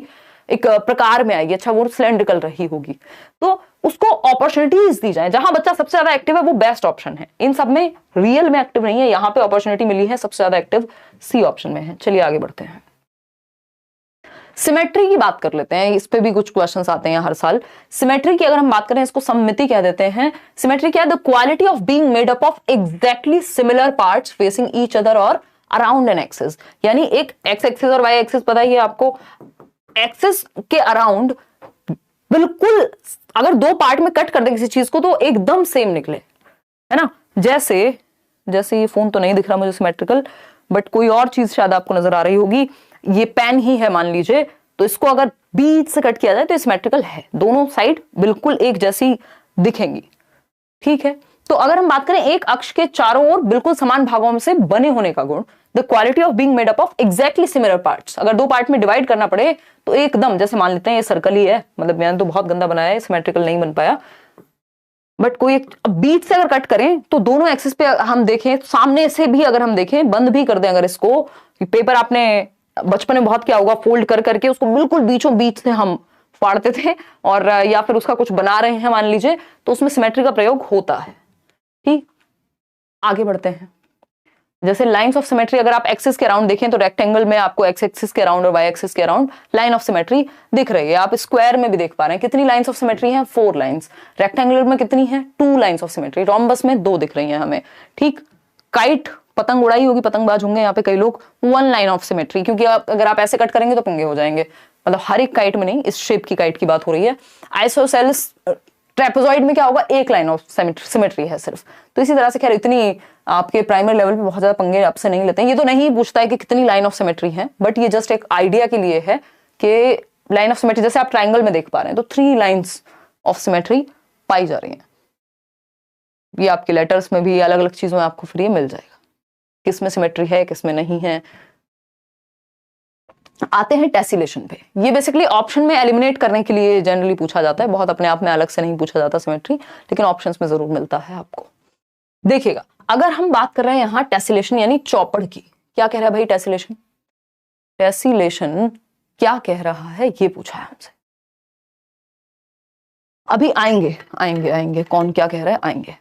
एक प्रकार में आएगी, अच्छा वो सिलेंड्रिकल रही होगी। तो उसको अपॉर्चुनिटीज दी जाए, जहां बच्चा सबसे ज्यादा एक्टिव है वो बेस्ट ऑप्शन है। इन सब में रियल में एक्टिव नहीं है, यहां पे अपॉर्चुनिटी मिली है, सबसे ज्यादा एक्टिव सी ऑप्शन में है। चलिए आगे बढ़ते हैं, सिमेट्री की बात कर लेते हैं, इस पे भी कुछ क्वेश्चंस आते हैं हर साल। सिमेट्री की अगर हम बात करें, इसको सममिति कह देते हैं। सिमेट्री क्या है? The quality of being made up of exactly similar parts facing each other और अराउंड एन एक्सिस, यानी एक एक्स एक्सिस और वाई एक्सिस पता ही है आपको, एक्सिस के अराउंड बिल्कुल अगर दो पार्ट में कट कर दे किसी चीज को तो एकदम सेम निकले, है ना। जैसे ये फोन तो नहीं दिख रहा मुझे सिमेट्रिकल, बट कोई और चीज शायद आपको नजर आ रही होगी, ये पेन ही है मान लीजिए, तो इसको अगर बीच से कट किया जाए तो सिमेट्रिकल है, दोनों साइड बिल्कुल एक जैसी दिखेंगी, ठीक है। तो अगर हम बात करें एक अक्ष के चारों ओर बिल्कुल समान भागों से बने होने का गुण, the quality of being made up of exactly similar parts, अगर दो पार्ट में डिवाइड करना पड़े तो एकदम, जैसे मान लेते हैं ये सर्कल ही है, मतलब मैंने तो बहुत गंदा बनाया है, सिमेट्रिकल नहीं बन पाया, बट कोई एक बीच से अगर कट करें तो दोनों एक्सिस पे हम देखें, सामने से भी अगर हम देखें, बंद भी कर दें अगर इसको, पेपर आपने बचपन में बहुत किया होगा, फोल्ड कर करके उसको बिल्कुल बीचों बीच से हम फाड़ते थे, और या फिर उसका कुछ बना रहे हैं मान लीजिए, तो उसमें सिमेट्री का प्रयोग होता है। ठीक, आगे बढ़ते हैं। जैसे लाइंस ऑफ सिमेट्री अगर आप एक्सिस के अराउंड देखें तो रेक्टेंगल में आपको एक्स एक्सिस के अराउंड और वाई एक्सिस के अराउंड लाइन ऑफ सिमेट्री दिख रही है। आप स्क्वायर में भी देख पा रहे हैं कितनी लाइंस ऑफ सिमेट्री हैं, 4 लाइंस। रेक्टेंगुलर में कितनी है, 2 लाइंस ऑफ सिमेट्री। रोम्बस में 2 दिख रही हैं हमें। ठीक, काइट पतंग उड़ाई होगी, पतंगबाज होंगे यहाँ पे कई लोग, 1 लाइन ऑफ सिमेट्री, क्योंकि अगर आप ऐसे कट करेंगे तो पंगे हो जाएंगे, मतलब हर एक काइट में नहीं, इस शेप की काइट की बात हो रही है। आइसोसेलेस ट्रेपेजॉइड में क्या होगा, 1 लाइन ऑफ सिमेट्री है सिर्फ। तो इसी तरह से खैर इतनी आपके प्राइमरी लेवल पे बहुत ज्यादा पंगे आपसे नहीं लेते हैं। ये तो नहीं पूछता है कि कितनी लाइन ऑफ सिमेट्री है, बट ये जस्ट एक आइडिया के लिए है कि लाइन ऑफ सिमेट्री, जैसे आप ट्राइंगल में देख पा रहे हैं तो 3 लाइंस ऑफ सिमेट्री पाई जा रही हैं। ये आपके लेटर्स में भी, अलग अलग चीजों में आपको फ्री मिल जाएगा किस में सिमेट्री है किस में नहीं है। आते हैं टेसिलेशन पे। ये बेसिकली ऑप्शन में एलिमिनेट करने के लिए जनरली पूछा जाता है, बहुत अपने आप में अलग से नहीं पूछा जाता सिमेट्री, लेकिन ऑप्शंस में जरूर मिलता है आपको। देखिएगा, अगर हम बात कर रहे हैं यहां टेसिलेशन यानी चौपड़ की, क्या कह रहा है भाई टेसिलेशन? टेसिलेशन क्या कह रहा है ये पूछा है हमसे। अभी आएंगे कौन क्या कह रहा है, आएंगे।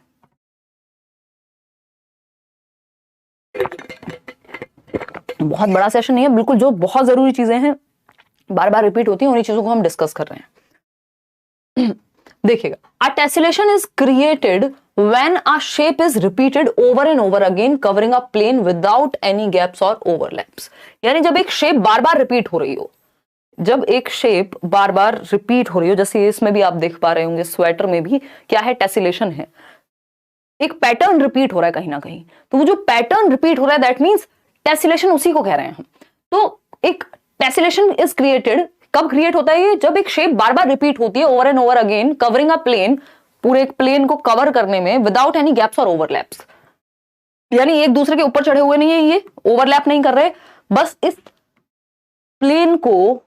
बहुत बड़ा सेशन नहीं है, बिल्कुल जो बहुत जरूरी चीजें हैं बार बार रिपीट होती हैं उन्हीं चीजों को हम डिस्कस कर रहे हैं। देखिएगा, a tessellation is created when a shape is repeated over and over again covering a plane without any gaps और ओवरलैप्स। यानी जब एक शेप बार बार रिपीट हो रही हो, जब एक शेप बार बार रिपीट हो रही हो, जैसे इसमें भी आप देख पा रहे होंगे, स्वेटर में भी क्या है, टेसिलेशन है, एक पैटर्न रिपीट हो रहा है कहीं ना कहीं। तो वो जो पैटर्न रिपीट हो रहा है दैट मींस टेसिलेशन, उसी को कह रहे हैं हम। तो एक टेसिलेशन इज क्रिएटेड, कब क्रिएट होता है ये, जब एक शेप बार बार रिपीट होती है over and over again covering a plane, पूरे एक प्लेन को कवर करने में, विदाउट एनी गैप्स और ओवरलैप्स। यानी एक दूसरे के ऊपर चढ़े हुए नहीं है, ये ओवरलैप नहीं कर रहे, बस इस प्लेन को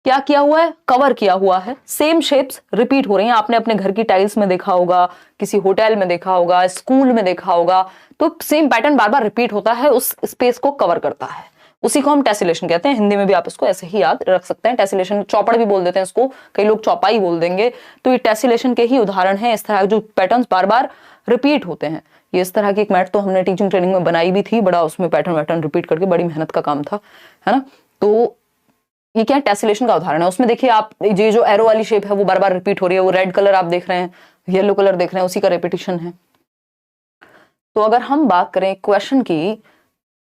क्या किया हुआ है, कवर किया हुआ है, सेम शेप्स रिपीट हो रही हैं। आपने अपने घर की टाइल्स में देखा होगा, किसी होटल में देखा होगा, स्कूल में देखा होगा, तो सेम पैटर्न बार बार रिपीट होता है, उस स्पेस को कवर करता है। उसी को हम टेसिलेशन कहते हैं। हिंदी में भी आप इसको ऐसे ही याद रख सकते हैं, टेसिलेशन। चौपड़ भी बोल देते हैं इसको, कई लोग चौपाई बोल देंगे। तो ये टेसिलेशन के ही उदाहरण है, इस तरह जो पैटर्न्स बार बार रिपीट होते हैं। ये इस तरह की एक मैट तो हमने टीचिंग ट्रेनिंग में बनाई भी थी, बड़ा उसमें पैटर्न रिपीट करके, बड़ी मेहनत का काम था, है ना। तो ये क्या टेसिलेशन का उदाहरण है। उसमें देखिए आप, ये जो एरो वाली शेप है वो बार बार रिपीट हो रही है, वो रेड कलर आप देख रहे हैं, येलो कलर देख रहे हैं, उसी का रेपिटेशन है। तो अगर हम बात करें क्वेश्चन की,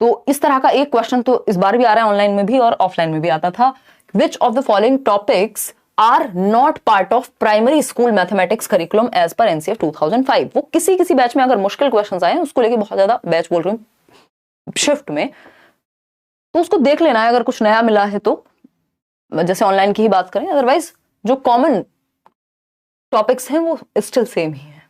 तो इस तरह का एक क्वेश्चन तो इस बार भी आ रहा है, ऑनलाइन में भी और ऑफलाइन में भी आता था। Which of the following topics are not part of primary school mathematics curriculum as per NCF 2005। वो किसी किसी बैच में अगर मुश्किल क्वेश्चंस आए, उसको लेके बहुत ज्यादा बैच बोल रही हूँ शिफ्ट में, तो उसको देख लेना है अगर कुछ नया मिला है तो, जैसे ऑनलाइन की ही बात करें। अदरवाइज जो कॉमन टॉपिक्स हैं वो स्टिल सेम ही है।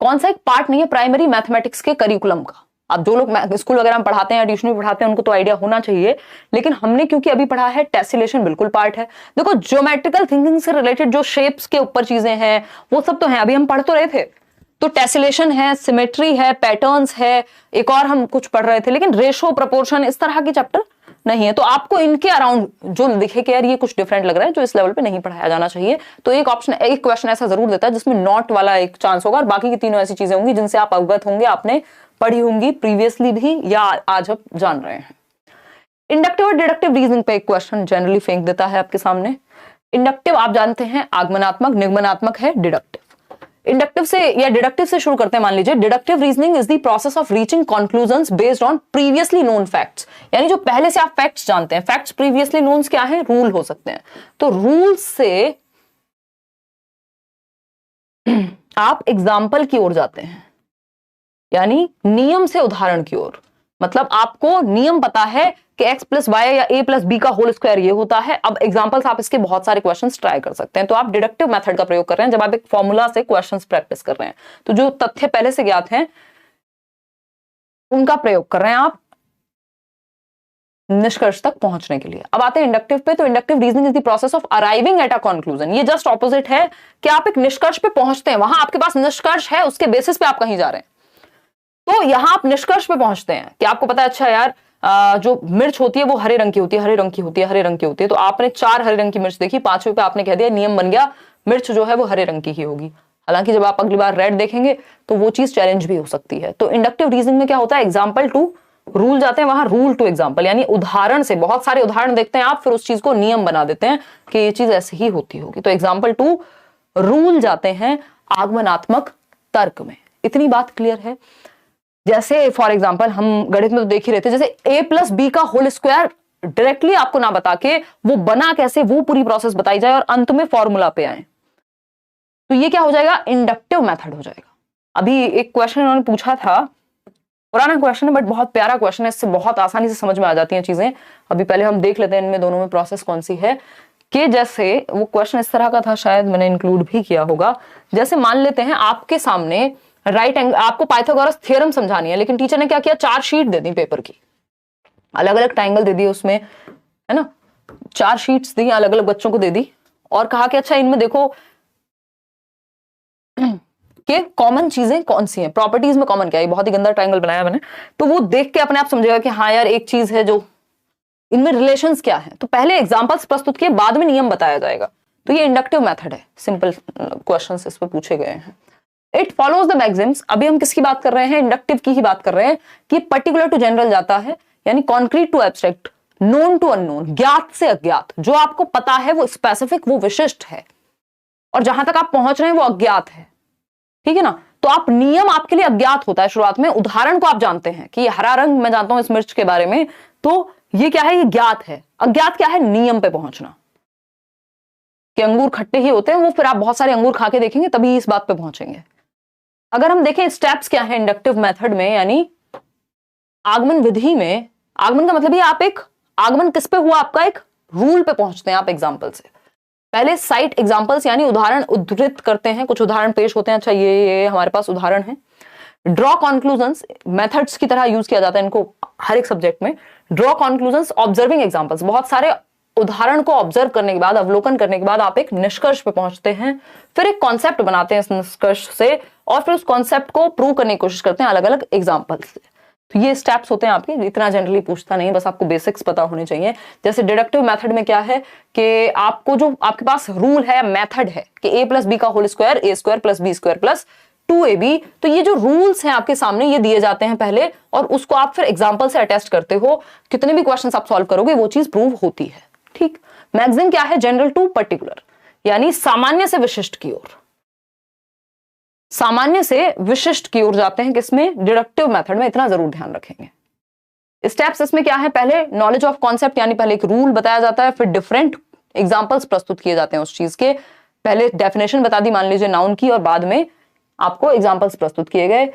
कौन सा एक पार्ट नहीं है प्राइमरी मैथमेटिक्स के करिकुलम का। अब जो लोग स्कूल वगैरह में पढ़ाते हैं, ट्यूशन में पढ़ाते हैं, उनको तो आइडिया होना चाहिए, लेकिन हमने क्योंकि अभी पढ़ा है, टेसिलेशन बिल्कुल पार्ट है। देखो ज्योमेट्रिकल थिंकिंग से रिलेटेड जो शेप्स के ऊपर चीजें हैं वो सब तो हैं, अभी हम पढ़ तो रहे थे। तो टेसिलेशन है, सिमेट्री है, पैटर्न्स है, एक और हम कुछ पढ़ रहे थे, लेकिन रेशो, प्रोपोर्शन, इस तरह के चैप्टर नहीं है। तो आपको इनके अराउंड जो दिखे कि यार ये कुछ डिफरेंट लग रहा है, जो इस लेवल पे नहीं पढ़ाया जाना चाहिए, तो एक ऑप्शन, एक क्वेश्चन ऐसा जरूर देता है जिसमें नॉट वाला एक चांस होगा, और बाकी की तीनों ऐसी चीजें होंगी जिनसे आप अवगत होंगे, आपने पढ़ी होंगी प्रीवियसली भी या आज आप जान रहे हैं। इंडक्टिव और डिडक्टिव रीजनिंग पे एक क्वेश्चन जनरली फेंक देता है आपके सामने। इंडक्टिव आप जानते हैं आगमनात्मक, निगमनात्मक है डिडक्टिव। इंडक्टिव से या डिडक्टिव से शुरू करते हैं। मान लीजिए deductive reasoning is the process of reaching conclusions based on previously known facts, यानी जो पहले से आप फैक्ट्स जानते हैं। फैक्ट्स प्रीवियसली नोन क्या है, रूल हो सकते हैं। तो रूल से आप एग्जाम्पल की ओर जाते हैं, यानी नियम से उदाहरण की ओर। मतलब आपको नियम पता है कि x प्लस वाई या a प्लस बी का होल स्क्वायर ये होता है। अब एग्जांपल्स आप इसके बहुत सारे क्वेश्चंस ट्राई कर सकते हैं। तो आप डिडक्टिव मेथड का प्रयोग कर रहे हैं जब आप एक फॉर्मूला से क्वेश्चंस प्रैक्टिस कर रहे हैं। तो जो तथ्य पहले से ज्ञात हैं उनका प्रयोग कर रहे हैं आप निष्कर्ष तक पहुंचने के लिए। अब आते हैं इंडक्टिव पे। तो inductive reasoning is the process of arriving at a conclusion. ये जस्ट ऑपोजिट है कि आप एक निष्कर्ष पे पहुंचते हैं, वहां आपके पास निष्कर्ष है, उसके बेसिस पे आप कहीं जा रहे हैं। तो यहां आप निष्कर्ष पे पहुंचते हैं कि आपको पता है अच्छा यार जो मिर्च होती है वो हरे रंग की होती है, हरे रंग की होती है, हरे रंग की होती है। तो आपने 4 हरे रंग की मिर्च देखी, 5वें पे आपने कह दिया, नियम बन गया, मिर्च जो है वो हरे रंग की ही होगी। हालांकि जब आप अगली बार रेड देखेंगे तो वो चीज चैलेंज भी हो सकती है। तो इंडक्टिव रीजनिंग में क्या होता है, एग्जाम्पल टू रूल जाते हैं, वहां रूल टू एग्जाम्पल, यानी उदाहरण से बहुत सारे उदाहरण देखते हैं आप, फिर उस चीज को नियम बना देते हैं कि ये चीज ऐसे ही होती होगी। तो एग्जाम्पल टू रूल जाते हैं आगमनात्मक तर्क में। इतनी बात क्लियर है। जैसे फॉर एग्जाम्पल हम गणित में तो देख ही रहे थे, जैसे a प्लस बी का होल स्क्वायर डायरेक्टली आपको ना बता के वो बना कैसे, वो पूरी प्रोसेस बताई जाए और अंत में फॉर्मूला पे आए, तो ये क्या हो जाएगा, इंडक्टिव मेथड हो जाएगा। अभी एक क्वेश्चन उन्होंने पूछा था, पुराना क्वेश्चन है बट बहुत प्यारा क्वेश्चन है, इससे बहुत आसानी से समझ में आ जाती हैं चीजें। अभी पहले हम देख लेते हैं इनमें दोनों में प्रोसेस कौन सी है। कि जैसे वो क्वेश्चन इस तरह का था, शायद मैंने इंक्लूड भी किया होगा। जैसे मान लेते हैं आपके सामने राइट एंगल, आपको पाइथागोरस थ्योरम समझानी है, लेकिन टीचर ने क्या किया, 4 शीट दे दी पेपर की, अलग अलग ट्रायंगल दे दिए उसमें, है ना, 4 शीट्स दी, अलग अलग बच्चों को दे दी और कहा कि अच्छा इनमें देखो कि कॉमन चीजें कौन सी हैं, प्रॉपर्टीज में कॉमन क्या है। बहुत ही गंदा ट्रायंगल बनाया मैंने। तो वो देख के अपने आप समझेगा कि हाँ यार एक चीज है जो इनमें रिलेशंस क्या है। तो पहले एग्जांपल्स प्रस्तुत किए, बाद में नियम बताया जाएगा। तो ये इंडक्टिव मेथड है, सिंपल क्वेश्चंस इस पे पूछे गए हैं। It follows the Maxim's. अभी हम किसकी बात कर रहे हैं, इंडक्टिव की ही बात कर रहे हैं कि पर्टिकुलर टू जनरल जाता है, यानी concrete to abstract, known to unknown, ज्ञात से अज्ञात। जो आपको पता है वो स्पेसिफिक, वो विशिष्ट है, और जहां तक आप पहुंच रहे हैं वो अज्ञात है। ठीक है ना। तो आप नियम आपके लिए अज्ञात होता है शुरुआत में, उदाहरण को आप जानते हैं कि ये हरा रंग मैं जानता हूं इस मिर्च के बारे में, तो ये क्या है, ये ज्ञात है। अज्ञात क्या है, नियम पे पहुंचना, कि अंगूर खट्टे ही होते हैं, वो फिर आप बहुत सारे अंगूर खा के देखेंगे तभी इस बात पे पहुंचेंगे। अगर हम देखें स्टेप्स क्या है इंडक्टिव मेथड में, यानी आगमन विधि में, आगमन का मतलब ये आप एक आगमन किस पे हुआ, आपका एक रूल पे पहुंचते हैं आप एग्जाम्पल से। पहले साइट एग्जाम्पल्स यानी उदाहरण उद्धृत करते हैं, कुछ उदाहरण पेश होते हैं, अच्छा ये हमारे पास उदाहरण है। ड्रॉ कॉन्क्लूजन्स मेथड्स की तरह यूज किया जाता है इनको हर एक सब्जेक्ट में। ड्रॉ कॉन्क्लूजन्स ऑब्जर्विंग एग्जाम्पल्स, बहुत सारे उदाहरण को ऑब्जर्व करने के बाद, अवलोकन करने के बाद आप एक निष्कर्ष पे पहुंचते हैं, फिर एक कॉन्सेप्ट बनाते हैं इस निष्कर्ष से, और फिर उस कॉन्सेप्ट को प्रूव करने की कोशिश करते हैं अलग अलग एग्जाम्पल से। तो ये स्टेप्स होते हैं आपके, इतना जनरली पूछता नहीं, बस आपको बेसिक्स पता होने चाहिए। जैसे डिडक्टिव मेथड में क्या है कि आपको जो आपके पास रूल है, मेथड है कि a प्लस बी का whole square A square plus B square plus 2ab, तो ये जो रूल्स हैं आपके सामने ये दिए जाते हैं पहले, और उसको आप फिर एग्जाम्पल से अटेस्ट करते हो। कितने भी क्वेश्चन आप सॉल्व करोगे वो चीज प्रूव होती है। ठीक, मैक्सिम क्या है? जनरल टू पर्टिकुलर, यानी सामान्य से विशिष्ट की ओर, सामान्य से विशिष्ट की ओर जाते हैं किसमें? डिडक्टिव मेथड में। इतना जरूर ध्यान रखेंगे। स्टेप्स इसमें क्या है? पहले नॉलेज ऑफ कॉन्सेप्ट, यानी पहले एक रूल बताया जाता है, फिर डिफरेंट एग्जांपल्स प्रस्तुत किए जाते हैं उस चीज के। पहले डेफिनेशन बता दी मान लीजिए नाउन की, और बाद में आपको एग्जांपल्स प्रस्तुत किए गए।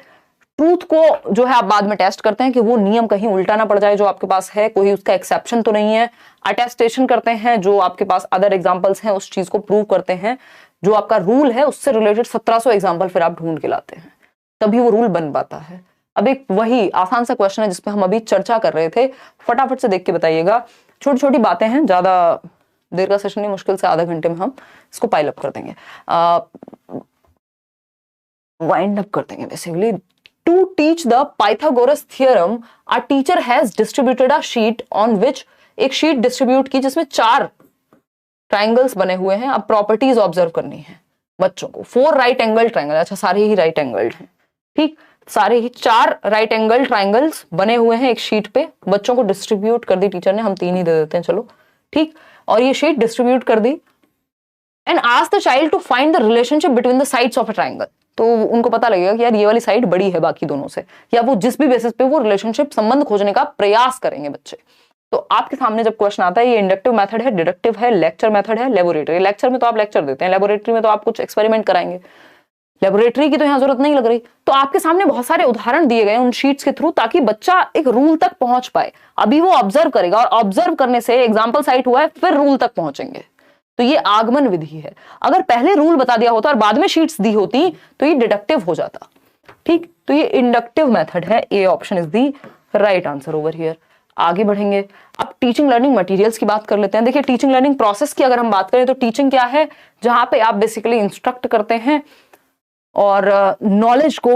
ट्रूथ को जो है आप बाद में टेस्ट करते हैं कि वो नियम कहीं उल्टा ना पड़ जाए जो आपके पास है, कोई उसका एक्सेप्शन तो नहीं है। अटेस्टेशन करते हैं, जो आपके पास अदर एग्जांपल्स हैं उस चीज को प्रूव करते हैं। जो आपका रूल है उससे रिलेटेड 1700 एग्जाम्पल फिर आप ढूंढ के लाते हैं, तभी वो रूल बन पाता है। अब एक वही आसान सा क्वेश्चन है जिसपे हम अभी चर्चा कर रहे थे, फटाफट से देख के बताइएगा। छोटी छोटी बातें हैं, ज्यादा देर का सेशन नहीं, मुश्किल से आधा घंटे में हम इसको पाइल अप कर देंगे, वाइंड अप कर देंगे basically. To teach the Pythagoras theorem a teacher has distributed a sheet on which, एक शीट डिस्ट्रीब्यूट की जिसमें 4 ट्राइंगल्स बने हुए हैं। अब प्रॉपर्टीज ऑब्जर्व करनी है बच्चों को। 4 राइट एंगल ट्राइंगल, अच्छा सारे ही राइट एंगल्ड हैं, ठीक, सारे ही 4 राइट एंगल ट्राइंगल्स बने हुए हैं एक शीट पे। बच्चों को डिस्ट्रीब्यूट कर दी टीचर ने, हम 3 ही दे देते हैं चलो, ठीक। और ये शीट डिस्ट्रीब्यूट कर दी and ask the child to find the relationship between the sides of a triangle. तो उनको पता लगेगा कि यार ये वाली साइड बड़ी है बाकी दोनों से, या वो जिस भी बेसिस पे वो रिलेशनशिप, संबंध खोजने का प्रयास करेंगे बच्चे। तो आपके सामने जब क्वेश्चन आता है, ये इंडक्टिव मेथड है, डिडक्टिव है, लेक्चर मेथड है, लेबोरेटरी। लेक्चर में तो आप लेक्चर देते हैं, लेबोरेटरी में तो आप कुछ एक्सपेरिमेंट कराएंगे। लेबोरेटरी की तो यहां जरूरत नहीं लग रही। तो आपके सामने बहुत सारे उदाहरण दिए गए उन शीट्स के थ्रू, ताकि बच्चा एक रूल तक पहुंच पाए। अभी वो ऑब्जर्व करेगा, और ऑब्जर्व करने से एग्जाम्पल साइट हुआ है, फिर रूल तक पहुंचेंगे। तो ये आगमन विधि है। अगर पहले रूल बता दिया होता और बाद में शीट्स दी होती तो ये डिडक्टिव हो जाता, ठीक। तो ये इंडक्टिव मेथड है। A option is the right answer over here. आगे बढ़ेंगे, अब टीचिंग लर्निंग मटेरियल्स की बात कर लेते हैं। देखिए टीचिंग लर्निंग प्रोसेस की अगर हम बात करें तो टीचिंग क्या है? जहां पे आप बेसिकली इंस्ट्रक्ट करते हैं और नॉलेज को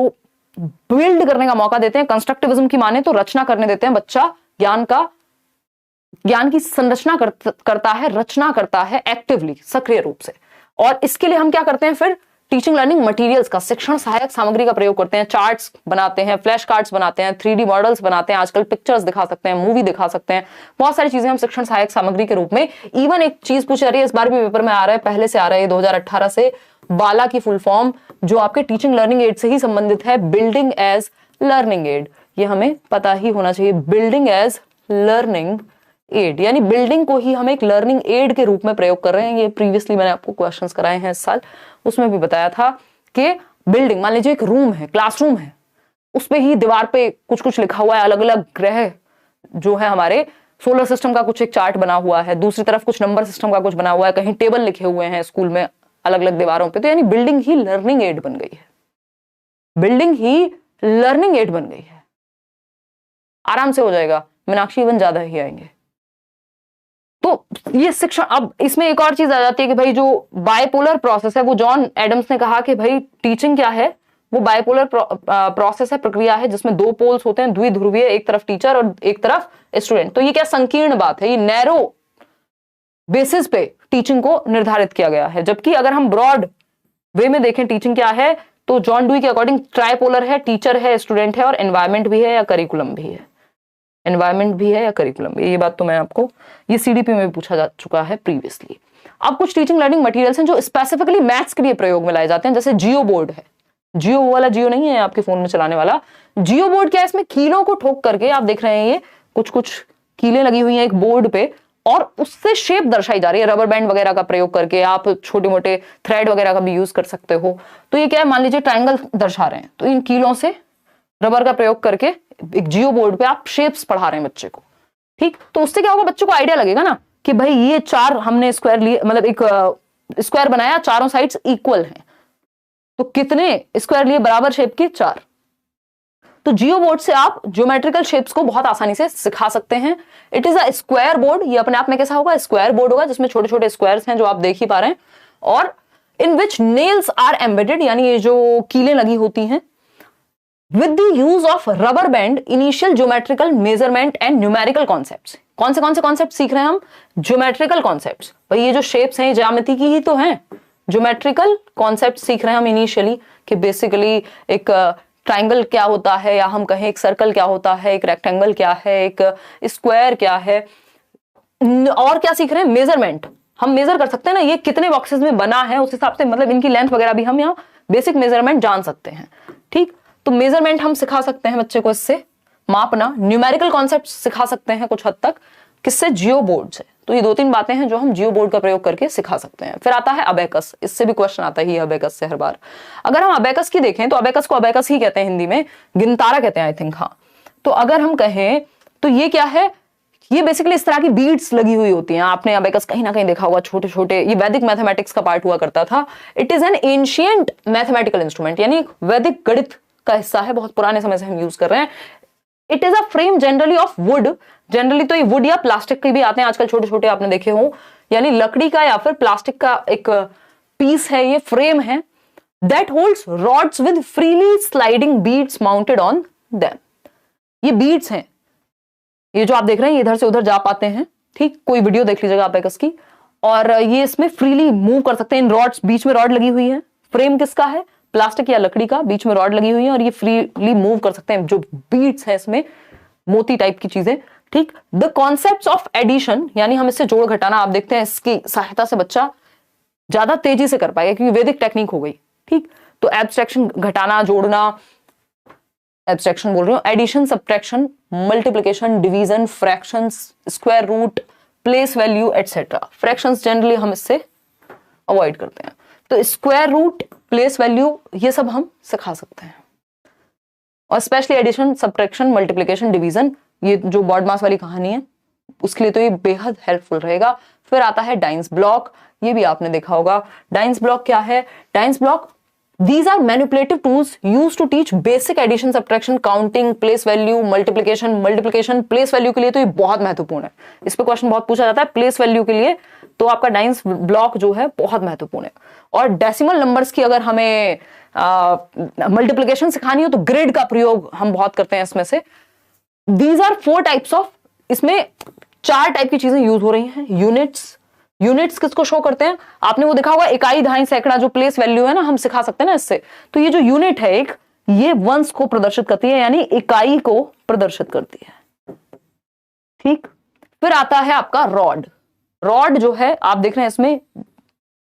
बिल्ड करने का मौका देते हैं। कंस्ट्रक्टिविज्म की माने तो रचना करने देते हैं। बच्चा ज्ञान की संरचना करता है, रचना करता है एक्टिवली, सक्रिय रूप से। और इसके लिए हम क्या करते हैं? फिर टीचिंग लर्निंग मटेरियल्स का, शिक्षण सहायक सामग्री का प्रयोग करते हैं। चार्ट्स बनाते हैं, फ्लैश कार्ड्स बनाते हैं, 3D मॉडल्स बनाते हैं, आजकल पिक्चर्स दिखा सकते हैं, मूवी दिखा सकते हैं, बहुत सारी चीजें हम शिक्षण सहायक सामग्री के रूप में। इवन एक चीज पूछी जा रही है, इस बार भी पेपर में आ रहा है, पहले से आ रहा है 2018 से, बाला की फुल फॉर्म जो आपके टीचिंग लर्निंग एड से ही संबंधित है, बिल्डिंग एज लर्निंग एड। ये हमें पता ही होना चाहिए, बिल्डिंग एज लर्निंग एड, यानी बिल्डिंग को ही हम एक लर्निंग एड के रूप में प्रयोग कर रहे हैं। ये प्रीवियसली मैंने आपको क्वेश्चंस कराए हैं इस साल, उसमें भी बताया था कि बिल्डिंग, मान लीजिए एक रूम है, क्लासरूम है, उसपे ही दीवार पे कुछ कुछ लिखा हुआ है, अलग अलग ग्रह जो है हमारे सोलर सिस्टम का कुछ एक चार्ट बना हुआ है, दूसरी तरफ कुछ नंबर सिस्टम का कुछ बना हुआ है, कहीं टेबल लिखे हुए हैं स्कूल में अलग अलग दीवारों पे। तो यानी बिल्डिंग ही लर्निंग एड बन गई है, बिल्डिंग ही लर्निंग एड बन गई है। आराम से हो जाएगा, मीनाक्षी इवन ज्यादा ही आएंगे। तो ये शिक्षण, अब इसमें एक और चीज आ जाती है कि भाई जो बायपोलर प्रोसेस है, वो जॉन एडम्स ने कहा कि भाई टीचिंग क्या है, वो बायपोलर प्रोसेस है, प्रक्रिया है जिसमें 2 पोल्स होते हैं, द्विध्रुवीय, एक तरफ टीचर और एक तरफ स्टूडेंट। तो ये क्या संकीर्ण बात है, ये नैरो बेसिस पे टीचिंग को निर्धारित किया गया है। जबकि अगर हम ब्रॉड वे में देखें टीचिंग क्या है, तो जॉन डुई के अकॉर्डिंग ट्राइपोलर है, टीचर है, स्टूडेंट है, और एनवायरमेंट भी है या करिकुलम भी है। एनवायरमेंट भी है या करिकुलम भी है, ये बात तो मैं आपको, ये सीडीपी में भी पूछा जा चुका है प्रीवियसली। अब कुछ टीचिंग लर्निंग मटेरियल्स हैं जो स्पेसिफिकली मैथ्स के लिए प्रयोग में लाए जाते हैं, जैसे जियो बोर्ड है। जियो वाला जियो नहीं है आपके फोन में चलाने वाला, जियो बोर्ड क्या है? इसमें कीलों को ठोक करके आप देख रहे हैं, ये कुछ कुछ कीलें लगी हुई हैं एक बोर्ड पे, और उससे शेप दर्शाई जा रही है। रबर बैंड वगैरह का प्रयोग करके आप छोटे मोटे थ्रेड वगैरह का भी यूज कर सकते हो। तो ये क्या है, मान लीजिए ट्राइंगल दर्शा रहे हैं, तो इन कीलों से रबर का प्रयोग करके एक जियो बोर्ड पे आप शेप्स पढ़ा रहे हैं बच्चे को, ठीक। तो उससे क्या होगा, बच्चों को आइडिया लगेगा ना कि भाई ये 4 हमने स्क्वायर लिए, मतलब एक स्क्वायर बनाया, चारों साइड्स इक्वल हैं, तो कितने स्क्वायर लिए बराबर शेप के? 4। तो जियो बोर्ड से आप ज्योमेट्रिकल शेप्स को बहुत आसानी से सिखा सकते हैं। It is a square board, ये अपने आप में कैसा होगा, स्क्वायर बोर्ड होगा जिसमें छोटे छोटे स्क्वायर्स हैं जो आप देख ही पा रहे हैं, और इन विच नेल्स आर एम्बेडेड, यानी ये जो कीलें लगी होती हैं, with the use of rubber band, initial geometrical measurement and numerical concepts. कौन से कॉन्सेप्ट सीख रहे हैं हम, ज्योमेट्रिकल कॉन्सेप्ट्स। भाई ये जो शेप्स हैं ज्यामिति की ही तो हैं, ज्योमेट्रिकल कॉन्सेप्ट सीख रहे हैं हम इनिशियली, कि बेसिकली एक ट्राइंगल क्या होता है, या हम कहें एक सर्कल क्या होता है, एक रेक्टेंगल क्या है, एक स्क्वायर क्या है, और क्या सीख रहे हैं, मेजरमेंट। हम मेजर कर सकते हैं ना ये कितने बॉक्सेस में बना है, उस हिसाब से मतलब इनकी लेंथ वगैरह भी हम यहाँ बेसिक मेजरमेंट जान सकते हैं। ठीक, तो मेजरमेंट हम सिखा सकते हैं बच्चे को, इससे मापना। न्यूमेरिकल कॉन्सेप्ट सिखा सकते हैं कुछ हद तक, किससे, जियो बोर्ड से। तो ये 2-3 बातें हैं जो हम जियो बोर्ड का प्रयोग करके सिखा सकते हैं। फिर आता है अबेकस, इससे भी क्वेश्चन आता ही है अबेकस से हर बार। अगर हम अबेकस की देखें तो अबेकस को अबेकस ही कहते हैं हिंदी में, गिनतारा कहते हैं आई थिंक, हाँ। तो अगर हम कहें तो ये क्या है, ये बेसिकली इस तरह की बीड्स लगी हुई होती हैं। आपने अबेकस कहीं ना कहीं देखा होगा, छोटे छोटे, ये वैदिक मैथमेटिक्स का पार्ट हुआ करता था। It is N ancient mathematical instrument, यानी वैदिक गणित का हिस्सा है, बहुत पुराने समय से हम यूज कर रहे हैं। It is a frame generally of would, generally तो ये वुड या प्लास्टिक के भी आते हैं आजकल, छोटे छोटे आपने देखे हो, यानी लकड़ी का या फिर प्लास्टिक का एक पीस है, ये फ्रेम है। That holds rods with freely sliding beads mounted on them. ये बीड्स हैं, ये जो आप देख रहे हैं, ये इधर से उधर जा पाते हैं। ठीक, कोई वीडियो देख लीजिएगा आप अबेकस की, और ये इसमें फ्रीली मूव कर सकते हैं। इन रॉड्स, बीच में रॉड लगी हुई है, फ्रेम किसका है, प्लास्टिक या लकड़ी का, बीच में रॉड लगी हुई है, और ये फ्रीली मूव कर सकते हैं। जो बीड्स है इसमें मोती टाइप की चीजें। ठीक, द कॉन्सेप्ट्स ऑफ एडिशन, यानी हम इससे जोड़ घटाना, आप देखते हैं इसकी सहायता से बच्चा ज्यादा तेजी से कर पाएगा क्योंकि वैदिक टेक्निक हो गई। ठीक, तो एब्स्ट्रैक्शन, घटाना, जोड़ना, एब्स्ट्रैक्शन बोल रही हूँ, addition, subtraction, multiplication, division, fractions, square root, place value etcetera. Fractions generally हम इससे अवॉइड करते हैं, तो स्क्वायर रूट, प्लेस वैल्यू, ये सब हम सिखा सकते हैं। और specially addition, subtraction, multiplication, division, ये जो बॉड मास वाली कहानी है उसके लिए तो ये बेहद हेल्पफुल रहेगा। फिर आता है डाइंस ब्लॉक, ये भी आपने देखा होगा। डाइंस ब्लॉक क्या है, dice block, these are manipulative tools used to teach basic addition, subtraction, counting, place value, multiplication, place value के लिए तो ये बहुत महत्वपूर्ण है। इस पे क्वेश्चन बहुत पूछा जाता है place value के लिए, तो आपका डाइंस ब्लॉक जो है बहुत महत्वपूर्ण है। और डेसिमल नंबर्स की अगर हमें मल्टीप्लिकेशन सिखानी हो तो ग्रिड का प्रयोग हम बहुत करते हैं इसमें से। These are 4 types of, इसमें 4 टाइप की चीजें यूज हो रही हैं। यूनिट्स किसको शो करते हैं, आपने वो देखा होगा, इकाई, दहाई, सैकड़ा, जो प्लेस वैल्यू है ना, हम सिखा सकते हैं ना इससे। तो ये जो यूनिट है एक, ये वंस को प्रदर्शित करती है, यानी इकाई को प्रदर्शित करती है। ठीक, फिर आता है आपका रॉड। रॉड जो है आप देख रहे हैं इसमें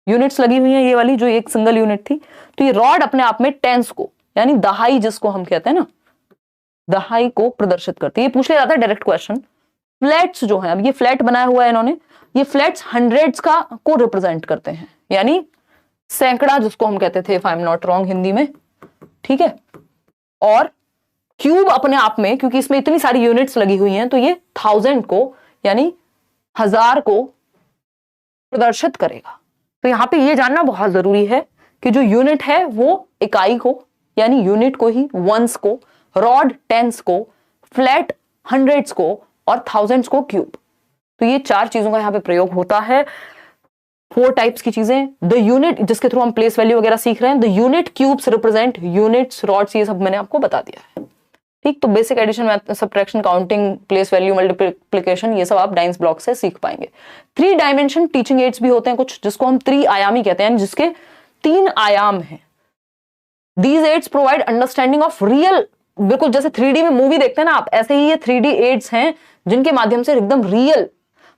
यूनिट्स लगी हुई है, ये वाली जो एक सिंगल यूनिट थी। तो ये रॉड अपने आप में टेंस को, यानी दहाई जिसको हम कहते हैं ना, दहाई को प्रदर्शित करती है। ये पूछ लिया जाता है डायरेक्ट क्वेश्चन। फ्लैट्स जो है, अब ये फ्लैट बनाया हुआ है इन्होंने, ये फ्लैट्स हंड्रेड्स का को रिप्रेजेंट करते हैं, यानी सैकड़ा जिसको हम कहते थे, if I am not wrong, Hindi में। ठीक है, और क्यूब अपने आप में, क्योंकि इसमें इतनी सारी यूनिट्स लगी हुई हैं, तो ये 1000 को, यानी 1000 को प्रदर्शित करेगा। तो यहां पे ये जानना बहुत जरूरी है कि जो यूनिट है वो इकाई को, यानी यूनिट को ही, वंस को, रॉड टेंस को, फ्लैट हंड्रेड्स को, और थाउजेंड्स को क्यूब। तो ये 4 चीजों का यहाँ पे प्रयोग होता है। 4 टाइप्स की चीजें। द यूनिट, जिसके थ्रू हम प्लेस वैल्यू वगैरह सीख रहे हैं, the unit cubes represent units, rods, ये सब मैंने आपको बता दिया है। ठीक, तो basic addition, subtraction, counting, place value, multiplication, ये सब आप डाइंस ब्लॉक से सीख पाएंगे। 3 डायमेंशन टीचिंग एड्स भी होते हैं कुछ, जिसको हम त्रिआयामी कहते हैं, जिसके 3 आयाम हैं। These aids provide understanding of real, बिल्कुल जैसे 3D में मूवी देखते हैं ना आप, ऐसे ही ये 3D एड्स हैं जिनके माध्यम से एकदम रियल,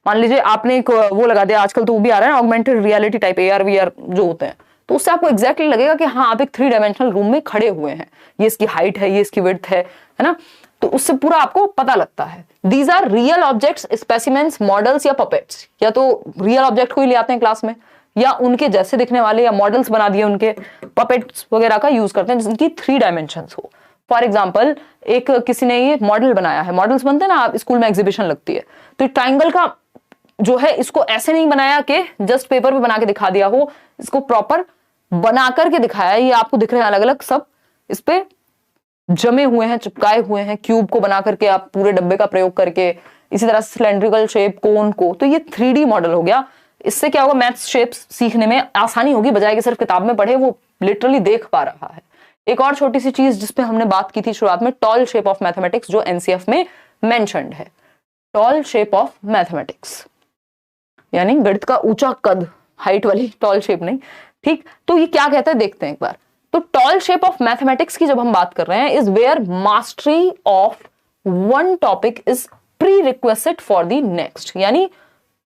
मान लीजिए आपने एक वो लगा दिया, आजकल तो वो भी आ रहा है augmented reality type, AR VR जो होते हैं, तो उससे आपको एग्जैक्टली लगेगा कि हाँ आप एक 3 डायमेंशनल रूम में खड़े हुए हैं, ये इसकी हाइट है, ये इसकी विड्थ है ना, तो उससे पूरा आपको पता लगता है। These are real objects, specimens, models या पपेट्स, या तो रियल ऑब्जेक्ट को ही ले आते हैं क्लास में, या उनके जैसे दिखने वाले, या मॉडल्स बना दिए उनके, पपेट्स वगैरह का यूज करते हैं जिनकी 3 डायमेंशंस हो। फॉर एग्जाम्पल, एक किसी ने ये मॉडल बनाया है, मॉडल्स बनते हैं ना, स्कूल में एग्जीबिशन लगती है, तो ट्राइंगल का जो है, इसको ऐसे नहीं बनाया कि जस्ट पेपर पे बना के दिखा दिया हो, इसको प्रॉपर बना करके दिखाया है। ये आपको दिख रहे हैं अलग अलग सब, इस पे जमे हुए हैं, चिपकाए हुए हैं, क्यूब को बना करके आप पूरे डब्बे का प्रयोग करके, इसी तरह सिलेंड्रिकल शेप, कोन को, तो ये 3D मॉडल हो गया। इससे क्या होगा, मैथ्स शेप्स सीखने में आसानी होगी, बजाय कि सिर्फ किताब में पढ़े, वो लिटरली देख पा रहा है। एक और छोटी सी चीज जिसपे हमने बात की थी शुरुआत में, टॉल शेप ऑफ मैथमेटिक्स, जो एनसीएफ में मेंशन्ड है। टॉल शेप ऑफ मैथमेटिक्स यानी गणित का ऊंचा कद, हाइट वाली टॉल शेप नहीं, ठीक। तो ये क्या कहता है देखते हैं एक बार। तो टॉल शेप ऑफ मैथमेटिक्स की जब हम बात कर रहे हैं, is where mastery of one topic is pre request for the next, यानी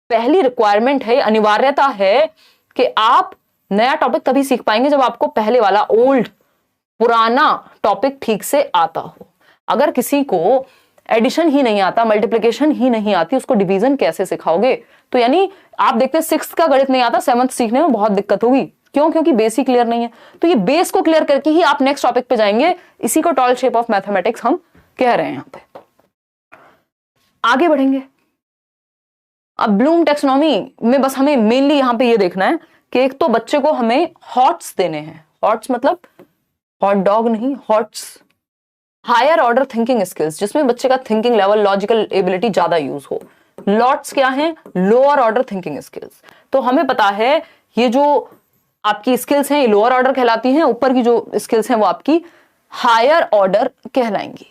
पहली रिक्वायरमेंट है, अनिवार्यता है कि आप नया टॉपिक तभी सीख पाएंगे जब आपको पहले वाला ओल्ड पुराना टॉपिक ठीक से आता हो। अगर किसी को एडिशन ही नहीं आता, मल्टीप्लिकेशन ही नहीं आती, उसको डिवीजन कैसे सिखाओगे? तो यानी आप देखते हैं 6th का गणित नहीं आता, 7th सीखने में बहुत दिक्कत होगी। क्यों? क्योंकि बेस ही क्लियर नहीं है। तो ये बेस को क्लियर करके ही आप नेक्स्ट टॉपिक पे जाएंगे, इसी को टॉल शेप ऑफ मैथमेटिक्स हम कह रहे हैं। यहां पे आगे बढ़ेंगे। अब ब्लूम टेक्सोनॉमी में बस हमें मेनली यहां पे ये देखना है कि एक तो बच्चे को हमें हॉट्स देने हैं। हॉट्स मतलब हॉट डॉग नहीं, HOTS higher order thinking skills, जिसमें बच्चे का थिंकिंग लेवल, लॉजिकल एबिलिटी ज्यादा यूज हो। लॉट्स क्या है? Lower order thinking skills. तो हमें पता है ये जो आपकी स्किल्स हैं ये लोअर ऑर्डर कहलाती हैं, ऊपर की जो स्किल्स हैं वो आपकी हायर ऑर्डर कहलाएंगी।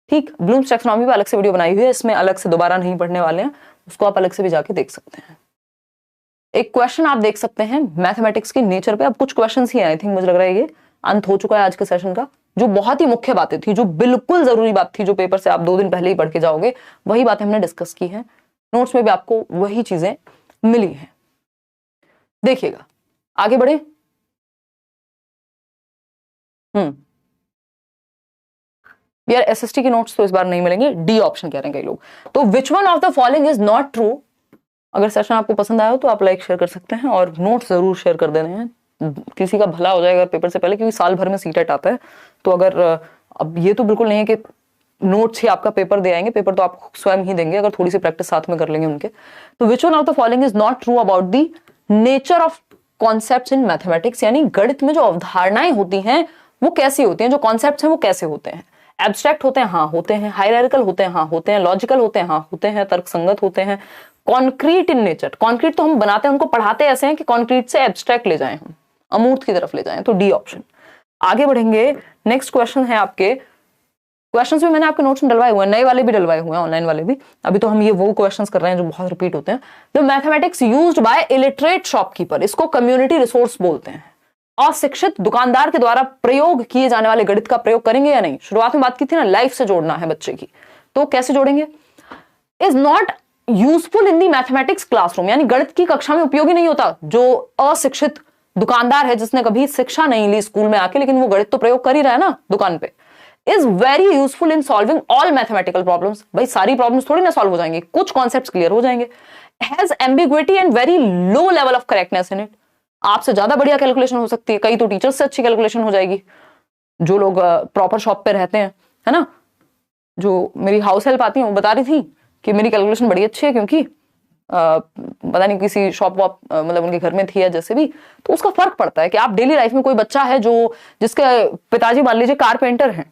ठीक, ब्लूम्स टैक्सोनॉमी पे अलग से वीडियो बनाई हुई है, इसमें अलग से दोबारा नहीं पढ़ने वाले हैं, उसको आप अलग से भी जाके देख सकते हैं। एक क्वेश्चन आप देख सकते हैं मैथमेटिक्स के नेचर पे। अब कुछ क्वेश्चंस ही आई थिंक, मुझे लग रहा है ये अंत हो चुका है आज के सेशन का। जो बहुत ही मुख्य बातें थी, जो बिल्कुल जरूरी बात थी, जो पेपर से आप 2 दिन पहले ही पढ़ के जाओगे, वही बातें हमने डिस्कस की हैं। नोट्स में भी आपको वही चीजें मिली हैं। देखिएगा, आगे बढ़े। यार एसएसटी के नोट्स तो इस बार नहीं मिलेंगे, डी ऑप्शन कह रहे हैं कई लोग। तो which one of the following is not true. अगर सेशन आपको पसंद आया हो तो आप लाइक शेयर कर सकते हैं और नोट्स जरूर शेयर कर देने हैं, किसी का भला हो जाएगा पेपर से पहले, क्योंकि साल भर में सीटेट आता है। तो अगर अब ये तो बिल्कुल नहीं है कि नोट्स ही आपका पेपर दे आएंगे, पेपर तो आप स्वयं ही देंगे अगर थोड़ी सी प्रैक्टिस साथ में कर लेंगे उनके। तो which one of the following is not true about the nature of concepts in mathematics, यानी गणित में जो अवधारणाएं होती हैं वो कैसी होती हैं, जो कॉन्सेप्ट्स हैं वो कैसे होते हैं। एब्स्ट्रैक्ट होते हैं, हाँ होते हैं। हायरार्किकल होते हैं, हाँ होते हैं। लॉजिकल होते हैं, हाँ होते हैं। तर्कसंगत होते हैं। कॉन्क्रीट इन नेचर, कॉन्क्रीट तो हम बनाते हैं, उनको पढ़ाते ऐसे हैं कि कॉन्क्रीट से एब्स्ट्रैक्ट ले जाएं, हम अमूर्त की तरफ ले जाएं। तो डी ऑप्शन। आगे बढ़ेंगे, नेक्स्ट क्वेश्चन है आपके। क्वेश्चंस भी मैंने आपके नोट्स में डलवाए हुए हैं, नए वाले भी डलवाए हुए हैं, ऑनलाइन वाले भी। अभी तो हम ये वो क्वेश्चंस कर रहे हैं जो बहुत रिपीट होते हैं। The mathematics used by illiterate shopkeeper, इसको कम्युनिटी रिसोर्स बोलते हैं। अशिक्षित दुकानदार के द्वारा प्रयोग किए जाने वाले गणित का प्रयोग करेंगे या नहीं। शुरुआत में बात की थी ना, लाइफ से जोड़ना है बच्चे की, तो कैसे जोड़ेंगे। Is not useful in the mathematics classroom, यानी गणित की कक्षा में उपयोगी नहीं होता। जो अशिक्षित दुकानदार है, जिसने कभी शिक्षा नहीं ली स्कूल में आके, लेकिन वो गणित तो प्रयोग कर ही रहा है ना दुकान पे। Is very useful in solving all mathematical problems, भाई सारी प्रॉब्लम्स थोड़ी ना सॉल्व हो जाएंगी, कुछ कॉन्सेप्ट्स क्लियर हो जाएंगे। Has ambiguity and very low level of correctness in it, आपसे ज्यादा बढ़िया कैलकुलेशन हो सकती है, कई तो टीचर्स से अच्छी कैलकुलेशन हो जाएगी। जो लोग प्रॉपर शॉप पे रहते हैं, है ना, जो मेरी हाउस हेल्प आती है वो बता रही थी कि मेरी कैलकुलेशन बड़ी अच्छी है, क्योंकि पता नहीं किसी शॉप वॉप मतलब उनके घर में थी या जैसे भी। तो उसका फर्क पड़ता है कि आप डेली लाइफ में, कोई बच्चा है जो जिसके पिताजी मान लीजिए कारपेंटर हैं,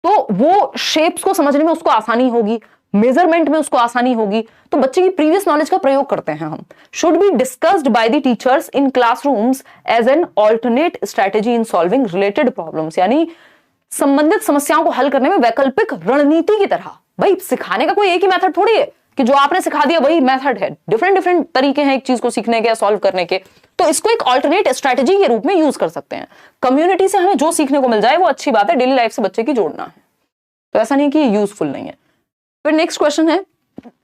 तो वो शेप्स को समझने में उसको आसानी होगी, मेजरमेंट में उसको आसानी होगी। तो बच्चे की प्रीवियस नॉलेज का प्रयोग करते हैं हम। Should be discussed by the teachers in classrooms as an alternate strategy in solving related problems, यानी संबंधित समस्याओं को हल करने में वैकल्पिक रणनीति की तरह। भाई सिखाने का कोई एक ही मेथड थोड़ी है कि जो आपने सिखा दिया वही मेथड है, डिफरेंट डिफरेंट तरीके हैं एक चीज को सीखने के या सॉल्व करने के। तो इसको एक ऑल्टरनेट स्ट्रेटेजी के रूप में यूज कर सकते हैं। कम्युनिटी से हमें जो सीखने को मिल जाए वो अच्छी बात है, डेली लाइफ से बच्चे की जोड़ना है, तो ऐसा नहीं कि यूजफुल नहीं है। फिर नेक्स्ट क्वेश्चन है,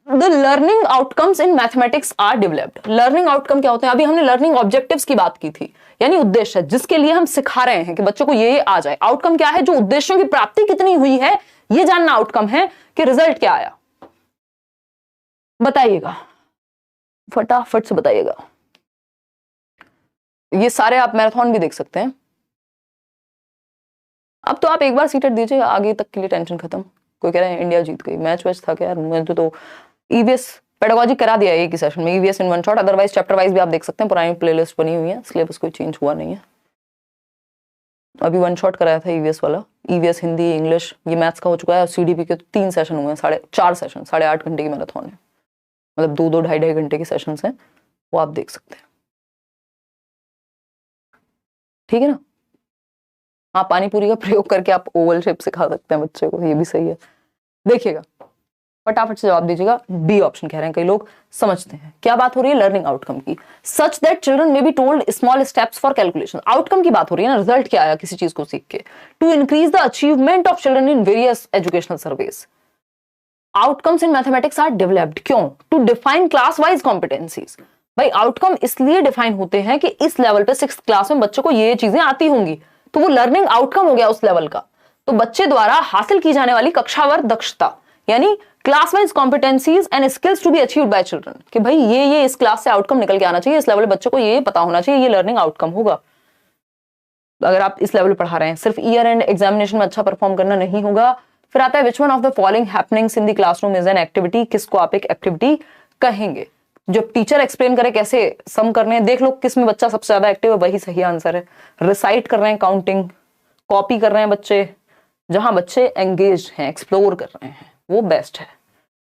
the learning outcomes in mathematics are developed. Learning outcome क्या होते हैं? अभी हमने लर्निंग ऑब्जेक्टिव्स की बात की थी, यानी उद्देश्य जिसके लिए हम सिखा रहे हैं कि बच्चों को ये आ जाए। आउटकम क्या है? जो उद्देश्यों की प्राप्ति कितनी हुई है ये जानना आउटकम है, कि रिजल्ट क्या आया। बताइएगा, फटाफट से बताइएगा। ये सारे आप मैराथन भी देख सकते हैं। अब तो आप एक बार सीटेट दीजिए, आगे तक के लिए टेंशन खत्म। कोई कह रहा है इंडिया जीत गई, मैच वैच था क्या यार। मैंने तो ईवीएस पेडागोजी करा दिया एक ही सेशन में, ईवीएस इन one shot. Otherwise chapter wise भी आप देख सकते हैं, पुरानी प्लेलिस्ट बनी हुई है, सिलेबस कोई चेंज हुआ नहीं है। अभी वन शॉट कराया था ईवीएस वाला, ईवीएस हिंदी, इंग्लिश, ये मैथ्स का हो चुका है। और सीडीपी के तो 3 सेशन हुए हैं, 4.5 सेशन, 8.5 घंटे की मैराथन है, मतलब 2-2 ढाई घंटे के सेशंस हैं, वो आप देख सकते हैं। ठीक है ना। हाँ, पानी पूरी का प्रयोग करके आप ओवल शेप सिखा सकते हैं बच्चे को, ये भी सही है। देखिएगा, फटाफट से जवाब दीजिएगा। बी ऑप्शन कह रहे हैं कई लोग, समझते हैं क्या बात हो रही है, लर्निंग आउटकम की। Such that children may be told small steps for calculation, outcome की बात हो रही है ना, रिजल्ट क्या आया किसी चीज को सीख के। To increase the achievement of children in various educational surveys, outcomes in mathematics are developed, क्यों, to define class wise competencies. भाई आउटकम इसलिए डिफाइन होते हैं कि इस लेवल पे 6th क्लास में बच्चों को ये चीजें आती होंगी, तो वो लर्निंग आउटकम हो गया उस लेवल का। तो बच्चे द्वारा हासिल की जाने वाली कक्षावर दक्षता, यानी class wise competencies and skills to be achieved by children, कि भाई ये इस क्लास से आउटकम निकल के आना चाहिए, इस लेवल बच्चों को ये पता होना चाहिए, ये लर्निंग आउटकम होगा। अगर आप इस लेवल पढ़ा रहे हैं, सिर्फ ईयर एंड एग्जामिनेशन में अच्छा परफॉर्म करना नहीं होगा। फिर आता है which one of the following happenings in the classroom is an activity, किसको आप एक एक्टिविटी कहेंगे। जब टीचर एक्सप्लेन करे कैसे सम करने हैं, देख लो किस में बच्चा सबसे ज्यादा एक्टिव है, वही सही आंसर है। रिसाइट कर रहे हैं काउंटिंग, कॉपी कर रहे हैं बच्चे, जहां बच्चे एंगेज हैं, एक्सप्लोर कर रहे हैं, वो बेस्ट है।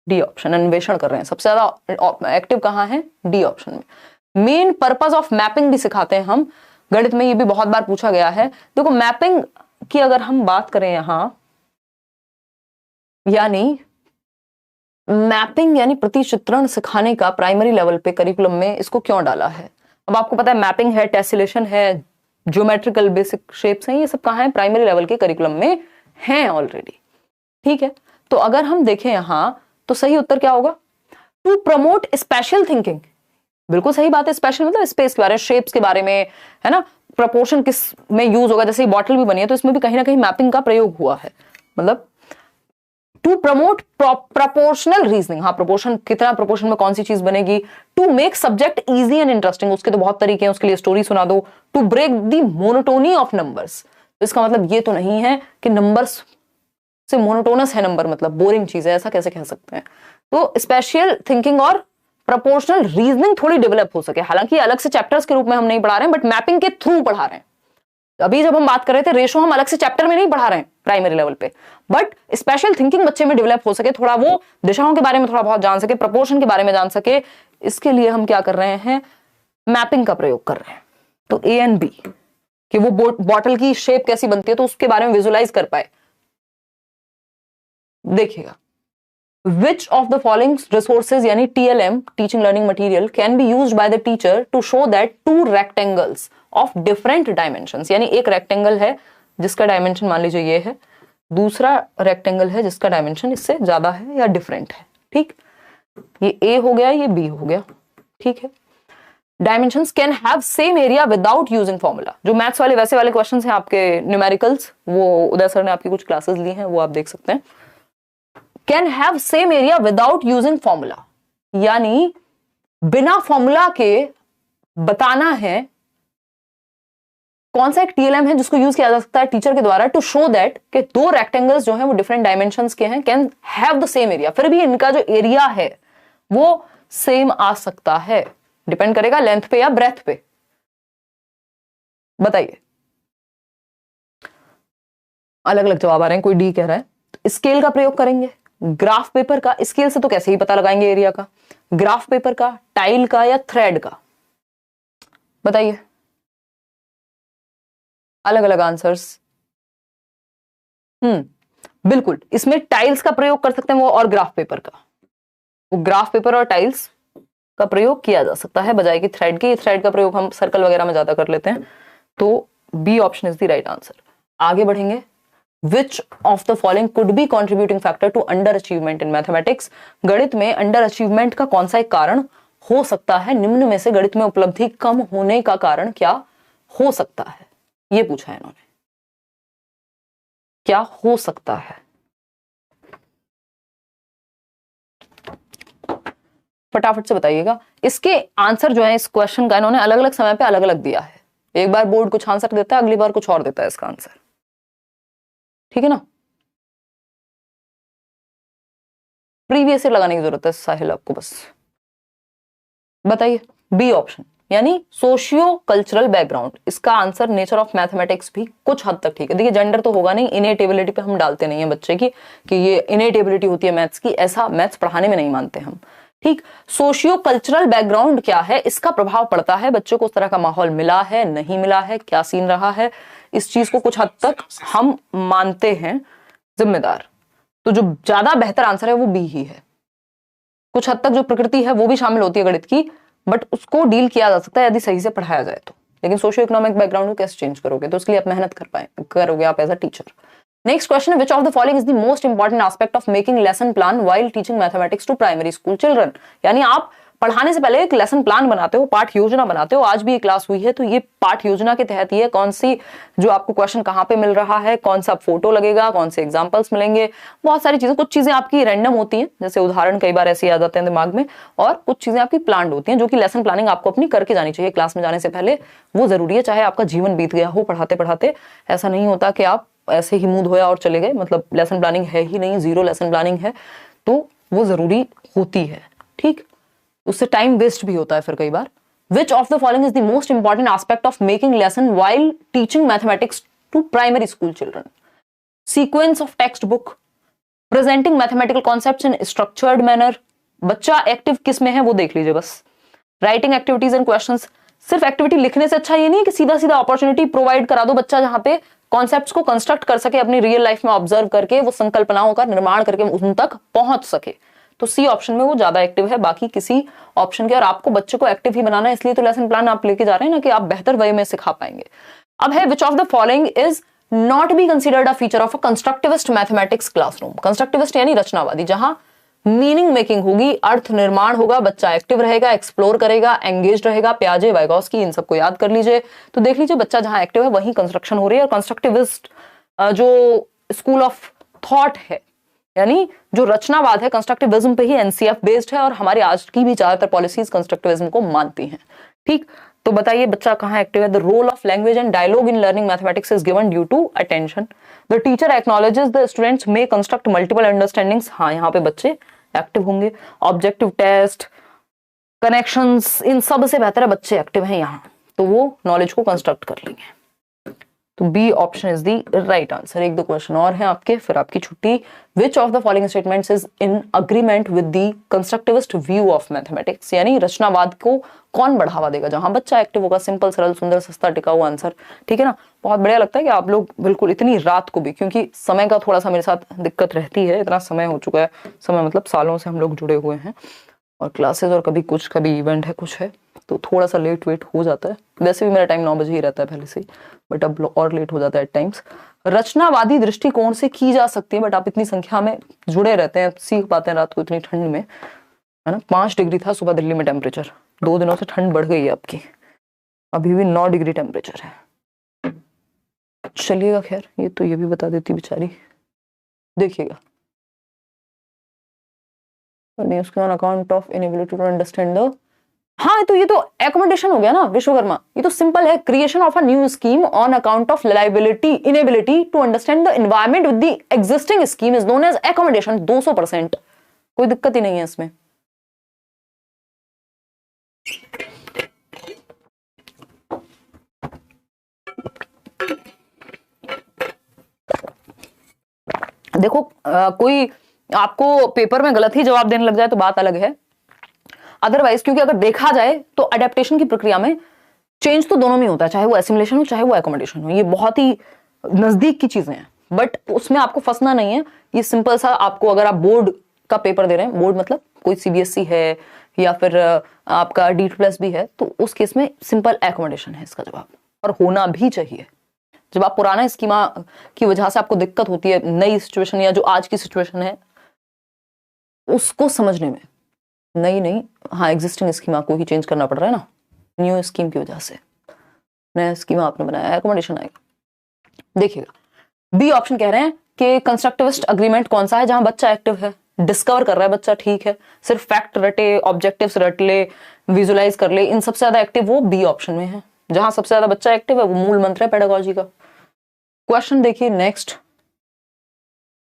डी ऑप्शन, अन्वेषण कर रहे हैं, सबसे ज्यादा एक्टिव कहां है, डी ऑप्शन में। मेन पर्पस ऑफ मैपिंग भी सिखाते हैं हम, गणित में ये भी बहुत बार पूछा गया है। देखो मैपिंग की अगर हम बात करें यहां, यानी मैपिंग यानी प्रतिचित्रण सिखाने का प्राइमरी लेवल पे करिकुलम में इसको क्यों डाला है। अब आपको पता है मैपिंग है, टेसिलेशन है, ज्योमेट्रिकल बेसिक शेप्स हैं, ये सब कहां है, प्राइमरी लेवल के करिकुलम में हैं ऑलरेडी। ठीक है, तो अगर हम देखें यहां तो सही उत्तर क्या होगा, टू प्रमोट स्पेशल थिंकिंग। बिल्कुल सही बात है, स्पेशल मतलब स्पेस के बारे में, शेप्स के बारे में, है ना, प्रपोर्शन किस में यूज होगा, जैसे बॉटल भी बनी है तो इसमें भी कहीं ना कहीं मैपिंग का प्रयोग हुआ है। मतलब टू प्रमोट प्रपोर्शनल रीजनिंग, हाँ प्रपोर्शन, कितना प्रपोर्शन में कौन सी चीज बनेगी। To make subject easy and interesting, उसके तो बहुत तरीके हैं, उसके लिए स्टोरी सुना दो। To break the monotony of numbers, इसका मतलब ये तो नहीं है कि नंबर्स से मोनोटोनस है नंबर, मतलब बोरिंग चीज है, ऐसा कैसे कह सकते हैं। तो स्पेशल थिंकिंग और प्रपोर्शनल रीजनिंग थोड़ी डेवलप हो सके, हालांकि अलग से चैप्टर्स के रूप में हम नहीं पढ़ा रहे हैं, बट मैपिंग के थ्रू पढ़ा रहे हैं। अभी जब हम बात कर रहे थे रेशो, हम अलग से चैप्टर में नहीं पढ़ा रहे हैं प्राइमरी लेवल पे, बट स्पेशल थिंकिंग बच्चे में डेवलप हो सके, थोड़ा वो दिशाओं के बारे में थोड़ा बहुत जान सके, प्रपोर्शन के बारे में जान सके, इसके लिए हम क्या कर रहे हैं, मैपिंग का प्रयोग कर रहे हैं। तो ए एंड बी, कि वो बॉटल की शेप कैसी बनती है तो उसके बारे में विजुअलाइज कर पाए। देखिएगा, which of the following resources यानी TLM, teaching learning material, can be used by the teacher to show that two rectangles of different dimensions, यानी एक रेक्टेंगल है जिसका डायमेंशन मान लीजिए ये है, दूसरा रेक्टेंगल है जिसका डायमेंशन इससे ज्यादा है या डिफरेंट है। ठीक, ये A हो गया, ये B हो गया। ठीक है, dimensions can have same area without using formula. जो मैथ्स वाले वैसे वाले क्वेश्चंस हैं आपके न्यूमेरिकल्स, वो उदय सर ने आपकी कुछ क्लासेस ली हैं, वो आप देख सकते हैं। Can have same area without using formula, यानी बिना फॉर्मूला के बताना है कौन सा एक TLM है जिसको यूज किया जा सकता है टीचर के द्वारा टू शो दैट कि दो रेक्टेंगल्स जो हैं वो डिफरेंट डायमेंशंस के हैं, can have the same area, फिर भी इनका जो एरिया है वो सेम आ सकता है। डिपेंड करेगा लेंथ पे या ब्रेथ पे। बताइए, अलग अलग जवाब आ रहे हैं। कोई डी कह रहा है तो स्केल का प्रयोग करेंगे, ग्राफ पेपर का, स्केल से तो कैसे ही पता लगाएंगे एरिया का, ग्राफ पेपर का, टाइल का या थ्रेड का। बताइए, अलग अलग आंसर्स। बिल्कुल, इसमें टाइल्स का प्रयोग कर सकते हैं वो, और ग्राफ पेपर का, वो ग्राफ पेपर और टाइल्स का प्रयोग किया जा सकता है बजाय कि थ्रेड के। थ्रेड का प्रयोग हम सर्कल वगैरह में ज्यादा कर लेते हैं। तो B option is the right answer. आगे बढ़ेंगे, which of the following could be contributing factor to underachievement in mathematics, गणित में अंडर अचीवमेंट का कौन सा एक कारण हो सकता है, निम्न में से गणित में उपलब्धि कम होने का कारण क्या हो सकता है, ये पूछा है इन्होंने, क्या हो सकता है। फटाफट से बताइएगा। इसके आंसर जो है इस क्वेश्चन का इन्होंने अलग अलग समय पे अलग अलग दिया है, एक बार बोर्ड कुछ आंसर देता है, अगली बार कुछ और देता है इसका आंसर। ठीक है ना, प्रीवियस ईयर लगाने की जरूरत है साहिल आपको बस। बताइए, बी ऑप्शन, यानी सोशियो कल्चरल बैकग्राउंड। इसका आंसर नेचर ऑफ मैथमेटिक्स भी कुछ हद तक ठीक है। देखिए जेंडर तो होगा नहीं, इनेट एबिलिटी पे हम डालते नहीं है बच्चे की कि ये इनेट एबिलिटी होती है मैथ्स की, ऐसा मैथ्स पढ़ाने में नहीं मानते हम। ठीक, सोशियो कल्चरल बैकग्राउंड क्या है, इसका प्रभाव पड़ता है, बच्चों को उस तरह का माहौल मिला है नहीं मिला है, क्या सीन रहा है, इस चीज को कुछ हद तक हम मानते हैं जिम्मेदार। तो जो ज्यादा बेहतर आंसर है वो बी ही है। कुछ हद तक जो प्रकृति है वो भी शामिल होती है गणित की, बट उसको डील किया जा सकता है यदि सही से पढ़ाया जाए तो। लेकिन सोशियो इकोनॉमिक बैकग्राउंड को कैसे चेंज करोगे, तो उसके लिए आप मेहनत करोगे आप as a teacher. Next question है, which of the following is the most important aspect of making lesson plan while teaching mathematics to primary school children. यानी आप पढ़ाने से पहले एक लेसन प्लान बनाते हो, पाठ योजना बनाते हो। आज भी ये क्लास हुई है तो ये पाठ योजना के तहत ये कौन सी जो आपको क्वेश्चन कहाँ पे मिल रहा है, कौन सा फोटो लगेगा, कौन से एग्जांपल्स मिलेंगे, बहुत सारी चीजें। कुछ चीजें आपकी रैंडम होती हैं, जैसे उदाहरण कई बार ऐसे आ जाते हैं दिमाग में, और कुछ चीजें आपकी प्लान्ड होती हैं जो कि लेसन प्लानिंग आपको अपनी करके जानी चाहिए क्लास में जाने से पहले। वो जरूरी है, चाहे आपका जीवन बीत गया हो पढ़ाते पढ़ाते। ऐसा नहीं होता कि आप ऐसे ही मुंह धोया और चले गए, मतलब लेसन प्लानिंग है ही नहीं, जीरो लेसन प्लानिंग है, तो वो जरूरी होती है। ठीक, उससे टाइम वेस्ट भी होता है फिर कई बार। Which of the following is the most important aspect of making lesson while teaching mathematics to primary school children? Sequence of text book, presenting mathematical concepts in structured manner. बच्चा active किस में है वो देख लीजिए बस। Writing activities and questions. सिर्फ activity लिखने से अच्छा ये नहीं है कि सीधा सीधा अपॉर्चुनिटी प्रोवाइड करा दो बच्चा जहां पे कॉन्सेप्ट्स को कंस्ट्रक्ट कर सके, अपनी रियल लाइफ में ऑब्जर्व करके वो संकल्पनाओं का निर्माण करके उन तक पहुंच सके। तो सी ऑप्शन में वो ज्यादा एक्टिव है बाकी किसी ऑप्शन के। और आपको बच्चे को एक्टिव ही बनाना है, इसलिए तो लेसन प्लान आप लेके जा रहे हैं ना, कि आप बेहतर वे में सिखा पाएंगे। अब है, which of the following is not be considered a feature of a constructivist mathematics classroom? Constructivist यानी रचनावादी, जहां मीनिंग मेकिंग होगी, अर्थ निर्माण होगा, बच्चा एक्टिव रहेगा, एक्सप्लोर करेगा, एंगेज रहेगा। प्याजे, वाइगोस्की, इन सबको याद कर लीजिए। तो देख लीजिए बच्चा जहां एक्टिव है वहीं कंस्ट्रक्शन हो रही है। और कंस्ट्रक्टिविस्ट जो स्कूल ऑफ थॉट है, यानी जो रचनावाद है, कंस्ट्रक्टिविज्म पे ही एनसीएफ बेस्ड है, और हमारी आज की भी ज्यादातर पॉलिसीज कंस्ट्रक्टिविज्म को मानती हैं। ठीक, तो बताइए बच्चा कहाँ एक्टिव है? The role of language and dialogue in learning mathematics is given due to attention. The teacher acknowledges the students may construct multiple understandings. हाँ, यहाँ पे बच्चे एक्टिव होंगे। ऑब्जेक्टिव टेस्ट, कनेक्शंस, इन सब से बेहतर है बच्चे एक्टिव हैं यहाँ, तो वो नॉलेज को कंस्ट्रक्ट कर लेंगे। तो B option is the right answer. एक दो क्वेश्चन और हैं आपके, फिर आपकी छुट्टी। Which of the following statements is in agreement with the constructivist view of mathematics? यानी रचनावाद को कौन बढ़ावा देगा? जहां बच्चा एक्टिव होगा। सिंपल, सरल, सुंदर, सस्ता, टिकाऊ आंसर। ठीक है ना? बहुत बढ़िया लगता है कि आप लोग बिल्कुल इतनी रात को भी, क्योंकि समय का थोड़ा सा मेरे साथ दिक्कत रहती है, इतना समय हो चुका है, समय मतलब सालों से हम लोग जुड़े हुए हैं, और क्लासेस और कभी कुछ, कभी इवेंट है, कुछ है, तो थोड़ा सा लेट वेट हो जाता है। वैसे भी मेरा टाइम 9 बजे ही रहता है पहले से ही, बट अब और लेट हो जाता है एट टाइम्स। रचनावादी दृष्टिकोण से की जा सकती है, बट आप इतनी संख्या में जुड़े रहते हैं, सीख पाते हैं रात को इतनी ठंड में, है ना? 5 डिग्री था सुबह दिल्ली में टेम्परेचर, 2 दिनों से ठंड बढ़ गई है आपकी, अभी भी 9 डिग्री टेम्परेचर है। चलिएगा, खैर ये तो ये भी बता देती बेचारी, देखिएगा। उसके on account of inability to understand the, हाँ तो ये तो एकोमोडेशन हो गया ना विश्वकर्मा। ये तो सिंपल है, creation of a new scheme on account of liability inability to understand the environment with the existing scheme is known as accommodation. 200%, कोई दिक्कत ही नहीं है इसमें। देखो कोई आपको पेपर में गलत ही जवाब देने लग जाए तो बात अलग है, अदरवाइज क्योंकि अगर देखा जाए तो अडेप्टेशन की प्रक्रिया में चेंज तो दोनों में होता है, चाहे वो एसिमुलेशन हो चाहे वो एकोमोडेशन हो, ये बहुत ही नजदीक की चीजें हैं, बट उसमें आपको फंसना नहीं है। ये सिंपल सा, आपको अगर आप बोर्ड का पेपर दे रहे हैं, बोर्ड मतलब कोई सीबीएसई है या फिर आपका D++ भी है, तो उस केस में सिंपल एकोमोडेशन है इसका जवाब, और होना भी चाहिए। जब आप पुराना स्कीमा की वजह से आपको दिक्कत होती है नई सिचुएशन या जो आज की सिचुएशन है उसको समझने में, नहीं हाँ एग्जिस्टिंग स्कीमा को ही चेंज करना पड़ रहा है ना, न्यू स्कीम की वजह से नया स्कीमा आपने बनाया, एकोमोडेशन आएगा। देखिएगा बी ऑप्शन कह रहे हैं कि कंस्ट्रक्टिविस्ट अग्रीमेंट कौन सा है, जहां बच्चा एक्टिव है, डिस्कवर कर रहा है बच्चा, ठीक है, सिर्फ फैक्ट रटे, ऑब्जेक्टिव्स रट ले, विजुलाइज कर ले, इन सबसे ज्यादा एक्टिव वो बी ऑप्शन में है। जहां सबसे ज्यादा बच्चा एक्टिव है वो मूल मंत्र है पेडागोजी का। क्वेश्चन देखिए next,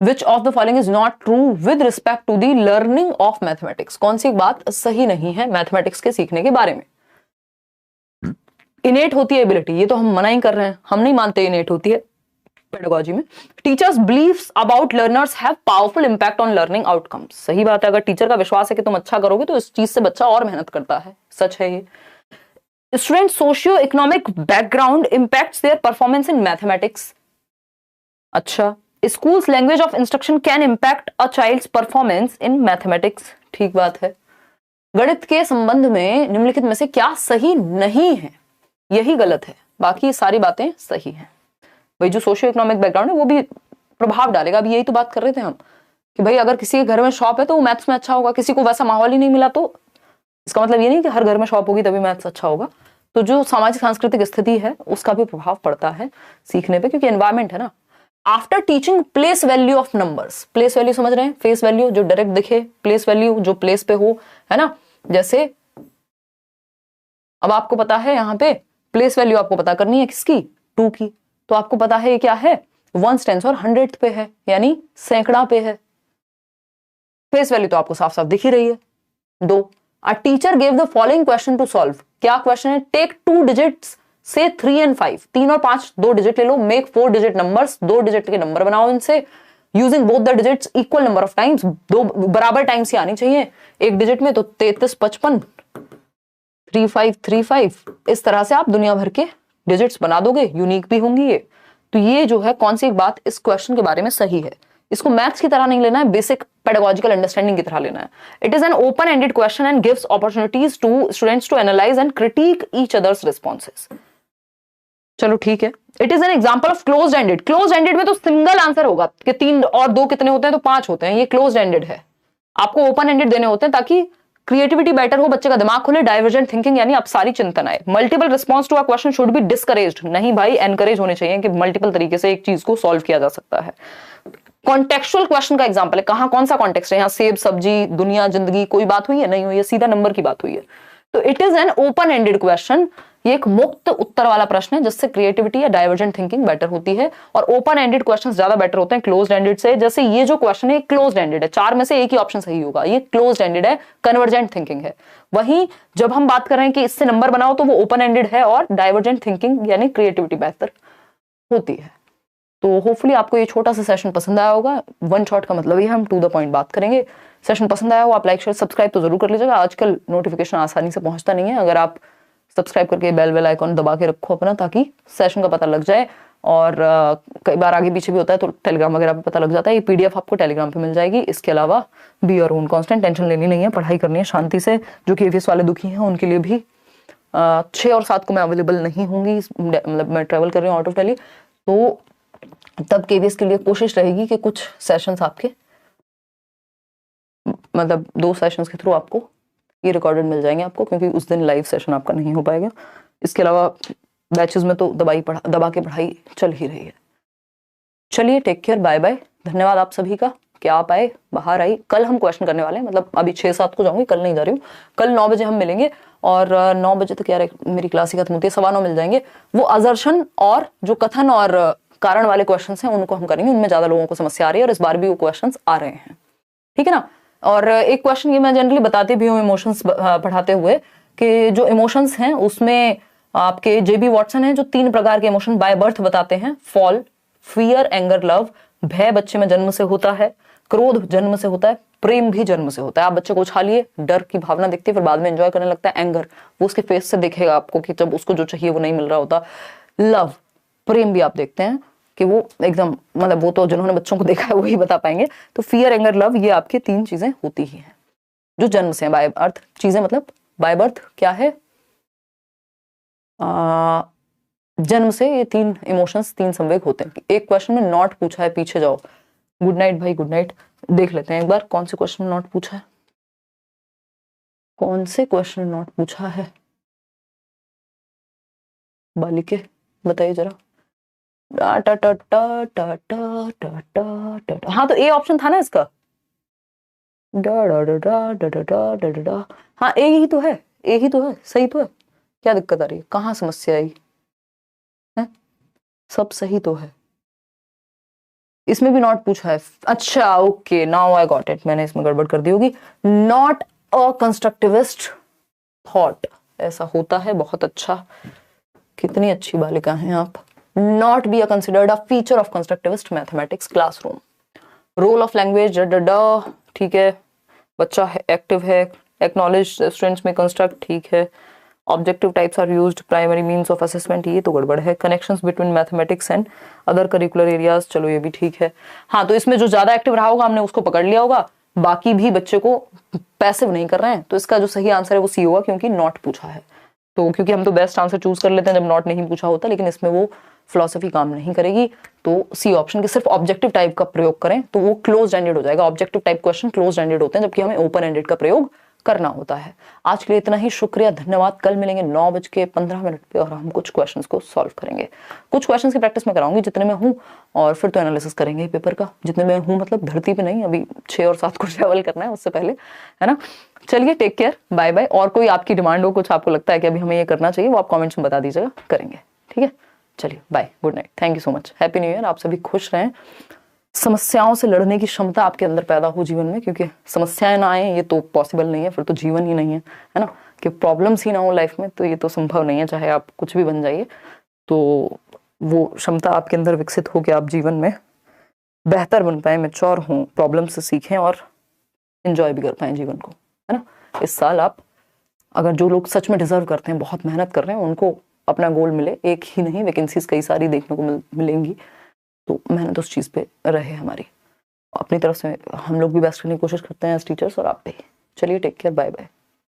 Which of the following is not true with respect to the learning of mathematics? कौन सी बात सही नहीं है मैथमेटिक्स के सीखने के बारे में? इनेट होती है एबिलिटी, ये तो हम मना ही कर रहे हैं, हम नहीं मानते इनेट होती है पेडागोजी में। Teachers beliefs about learners have powerful impact on learning outcomes. सही बात है, अगर टीचर का विश्वास है कि तुम अच्छा करोगे तो इस चीज से बच्चा और मेहनत करता है, सच है ये। Student socio economic background impacts their performance in mathematics. अच्छा, schools language of instruction can impact a child's performance in mathematics. ठीक बात है। गणित के संबंध में निम्नलिखित में से क्या सही नहीं है? यही गलत है, बाकी सारी बातें सही हैं। भाई जो सोशियो इकोनॉमिक बैकग्राउंड है वो भी प्रभाव डालेगा। अभी यही तो बात कर रहे थे हम कि भाई अगर किसी के घर में शॉप है तो वो मैथ्स में अच्छा होगा, किसी को वैसा माहौल ही नहीं मिला तो इसका मतलब ये नहीं कि हर घर में शॉप होगी तभी मैथ्स अच्छा होगा। तो जो सामाजिक सांस्कृतिक स्थिति है उसका भी प्रभाव पड़ता है सीखने पे, क्योंकि एनवायरमेंट है ना। After teaching place value of numbers. Place value समझ रहे हैं? फेस वैल्यू जो डायरेक्ट दिखे, प्लेस वैल्यू जो प्लेस पे हो, है ना। जैसे अब आपको पता है यहाँ पे प्लेस वैल्यू आपको पता करनी है किसकी? 2 की। तो आपको पता है ये क्या है? 1s 10s और 100th पे है, यानी सैकड़ा पे है। फेस वैल्यू तो आपको साफ साफ दिख ही रही है 2। A teacher gave the following question to solve. क्या क्वेश्चन है? टेक 2 डिजिट्स से 3 and 5, 3 और 5 2 डिजिट ले लो, मेक 4 डिजिट नंबर्स, 2 डिजिट के नंबर बनाओ इनसे, using both the digits equal number of times. 2 बराबर टाइम्स ही आनी चाहिए एक डिजिट में, तो 33 55 35 35। इस तरह से आप दुनिया भर के डिजिट्स बना दोगे, यूनिक भी होंगी ये। तो ये जो है कौन सी एक बात इस क्वेश्चन के बारे में सही है। इसको मैथ्स की तरह नहीं लेना है, बेसिक पेडागोजिकल अंडरस्टैंडिंग की तरह लेना है। It is an open ended question and gives opportunities to students to analyse and critique each others responses. चलो ठीक है। It is an example of closed ended. Closed ended में तो सिंगल आंसर होगा कि 3 और 2 कितने होते हैं? तो 5 होते हैं। ये क्लोज्ड एंडेड है। आपको ओपन एंडेड देने होते हैं ताकि क्रिएटिविटी बेटर हो, बच्चे का दिमाग खुले, डाइवर्जेंट थिंकिंग यानी अब सारी चिंतन आए। Multiple response to a question should be discouraged. नहीं भाई, एनकरेज होने चाहिए कि मल्टीपल तरीके से एक चीज को सॉल्व किया जा सकता है। कॉन्टेक्चुअल क्वेश्चन का एग्जांपल है। कहां कौन सा कॉन्टेक्स्ट है? यहाँ सेब, सब्जी, दुनिया, जिंदगी, कोई बात हुई है? नहीं हुई है, सीधा नंबर की बात हुई है। तो it is an open ended question. ये एक मुक्त उत्तर वाला प्रश्न है जिससे क्रिएटिविटी या डाइवर्जेंट थिंकिंग बेटर होती है, और ओपन एंडेड क्वेश्चंस ज्यादा बेटर होते हैं क्लोज्ड एंडेड से। जैसे ये जो क्वेश्चन है क्लोज्ड एंडेड है, 4 में से एक ही ऑप्शन सही होगा, ये क्लोज्ड एंडेड है, कन्वर्जेंट थिंकिंग है। वहीं जब हम बात कर रहे हैं कि इससे नंबर बनाओ तो वो ओपन एंडेड है और डाइवर्जेंट थिंकिंग यानी क्रिएटिविटी बेहतर होती है। तो होपफुली आपको ये छोटा सा सेशन पसंद आया होगा। वन शॉट का मतलब ये हम टू द पॉइंट बात करेंगे। सेशन पसंद आया हो आप लाइक शेयर सब्सक्राइब तो जरूर कर लीजिएगा। आजकल नोटिफिकेशन आसानी से पहुंचता नहीं है, अगर आप सब्सक्राइब करके बेल आइकॉन दबा के रखो अपना, ताकि सेशन का पता लग जाए। और कई बार आगे पीछे भी होता है तो टेलीग्राम वगैरह पे पता लग जाता है। ये पीडीएफ आपको टेलीग्राम पे मिल जाएगी। इसके अलावा be your own constant, tension लेनी नहीं है, पढ़ाई करनी है शांति से। जो केवीएस वाले दुखी हैं उनके लिए भी 6 और 7 को मैं अवेलेबल नहीं होंगी, मतलब मैं ट्रेवल कर रही हूँ आउट ऑफ दिल्ली, तो तब केवीएस के लिए कोशिश रहेगी कि कुछ सेशंस आपके, मतलब 2 सेशंस के थ्रू आपको ये रिकॉर्डेड मिल जाएंगे आपको, क्योंकि उस दिन लाइव सेशन आपका नहीं हो पाएगा। इसके अलावा बैचेस में तो दबा के पढ़ाई चल ही रही है। चलिए, टेक केयर, बाय बाय। धन्यवाद आप सभी का कि आप आए, बाहर आई। कल हम क्वेश्चन करने वाले हैं, मतलब अभी 6-7 को जाऊंगी, कल नहीं जा रही हूँ। कल 9 बजे हम मिलेंगे और 9 बजे तक यार मेरी क्लास ही खत्म होती है, 9:15 मिल जाएंगे। वो असर्शन और जो कथन और कारण वाले क्वेश्चन हैं उनको हम करेंगे। उनमें ज्यादा लोगों को समस्या आ रही है और इस बार भी वो क्वेश्चन आ रहे हैं, ठीक है ना। और एक क्वेश्चन ये मैं जनरली बताती भी हूँ इमोशंस पढ़ाते हुए, कि जो इमोशंस हैं उसमें आपके जेबी वॉटसन हैं जो 3 प्रकार के इमोशन बाय बर्थ बताते हैं। Fall, fear, anger, love. भय बच्चे में जन्म से होता है, क्रोध जन्म से होता है, प्रेम भी जन्म से होता है। आप बच्चे को उछालिए, डर की भावना दिखती है, फिर बाद में एंजॉय करने लगता है। एंगर, वो उसके फेस से दिखेगा आपको कि जब उसको जो चाहिए वो नहीं मिल रहा होता। लव, प्रेम भी आप देखते हैं कि वो एकदम, मतलब वो तो जिन्होंने बच्चों को देखा है वही बता पाएंगे। तो फियर, एंगर, लव, ये आपकी 3 चीजें होती ही हैं जो जन्म से बाय बर्थ। चीजें मतलब बाय बर्थ क्या है? जन्म से ये 3 इमोशंस, 3 संवेग होते हैं। एक क्वेश्चन में नॉट पूछा है, पीछे जाओ। गुड नाइट भाई, गुड नाइट। देख लेते हैं एक बार कौन से क्वेश्चन में नॉट पूछा है, कौन से क्वेश्चन में नॉट पूछा है। बालिके बताइए जरा। हाँ, तो ए ऑप्शन था ना इसका। हाँ, ए ही तो है, ए ही तो है, सही तो है। क्या दिक्कत आ रही है? कहाँ समस्या आई है? सब सही तो है। इसमें भी नॉट पूछा है। अच्छा, okay, now I got it. मैंने इसमें गड़बड़ कर दी होगी। नॉट अ कंस्ट्रक्टिविस्ट थॉट, ऐसा होता है। बहुत अच्छा, कितनी अच्छी बालिका हैं आप। Not be a considered a feature of constructivist mathematics classroom. Role of language ठीक है, बच्चा एक्टिव है, एक्नॉलेज स्टूडेंट्स में कंस्ट्रक्ट ठीक है, objective types are used, primary means of assessment ये तो गड़बड़ है, connections between mathematics and other curricular areas चलो ये भी ठीक है। हाँ तो इसमें जो ज्यादा एक्टिव रहा होगा हमने उसको पकड़ लिया होगा, बाकी भी बच्चे को पैसिव नहीं कर रहे हैं, तो इसका जो सही आंसर है वो सी होगा क्योंकि नॉट पूछा है। तो क्योंकि हम तो बेस्ट आंसर चूज कर लेते हैं जब नॉट नहीं पूछा होता, लेकिन इसमें वो फिलॉसफी काम नहीं करेगी, तो सी ऑप्शन के सिर्फ ऑब्जेक्टिव टाइप का प्रयोग करें तो वो क्लोज एंडेड हो जाएगा। Objective type question close ended होते हैं जबकि हमें ओपन एंडेड का प्रयोग करना होता है। आज के लिए इतना ही, शुक्रिया, धन्यवाद। कल मिलेंगे 9:15 पे और हम कुछ क्वेश्चंस को सॉल्व करेंगे। कुछ क्वेश्चंस की प्रैक्टिस मैं कराऊंगी जितने में हूँ, और फिर तो एनालिसिस करेंगे पेपर का जितने में हूँ, मतलब धरती पे नहीं, अभी 6 और 7 को ट्रेवल करना है उससे पहले, है ना। चलिए टेक केयर, बाय बाय। और कोई आपकी डिमांड हो, कुछ आपको लगता है कि अभी हमें ये करना चाहिए, वो आप कॉमेंट्स में बता दीजिएगा, करेंगे, ठीक है। चलिए bye, good night, thank you so much, happy new year. आप सभी खुश रहें, समस्याओं से लड़ने की क्षमता आपके अंदर पैदा हो जीवन में, क्योंकि समस्याएं ना आए ये तो पॉसिबल नहीं है, फिर तो जीवन ही नहीं है, है ना। कि प्रॉब्लम्स ही ना हो लाइफ में तो ये तो संभव नहीं है, चाहे आप कुछ भी बन जाइए। तो वो क्षमता आपके अंदर विकसित हो कि आप जीवन में बेहतर बन पाए, मैच्योर हों, प्रॉब्लम से सीखें और एंजॉय भी कर पाएं जीवन को, है ना। इस साल आप, अगर जो लोग सच में डिजर्व करते हैं, बहुत मेहनत कर रहे हैं, उनको अपना गोल मिले, एक ही नहीं वैकेंसीज कई सारी देखने को मिलेंगी, तो मेहनत उस चीज़ पे रहे हमारी। अपनी तरफ से हम लोग भी बेस्ट करने की कोशिश करते हैं एज टीचर्स, और आप भी। चलिए टेक केयर, बाय बाय।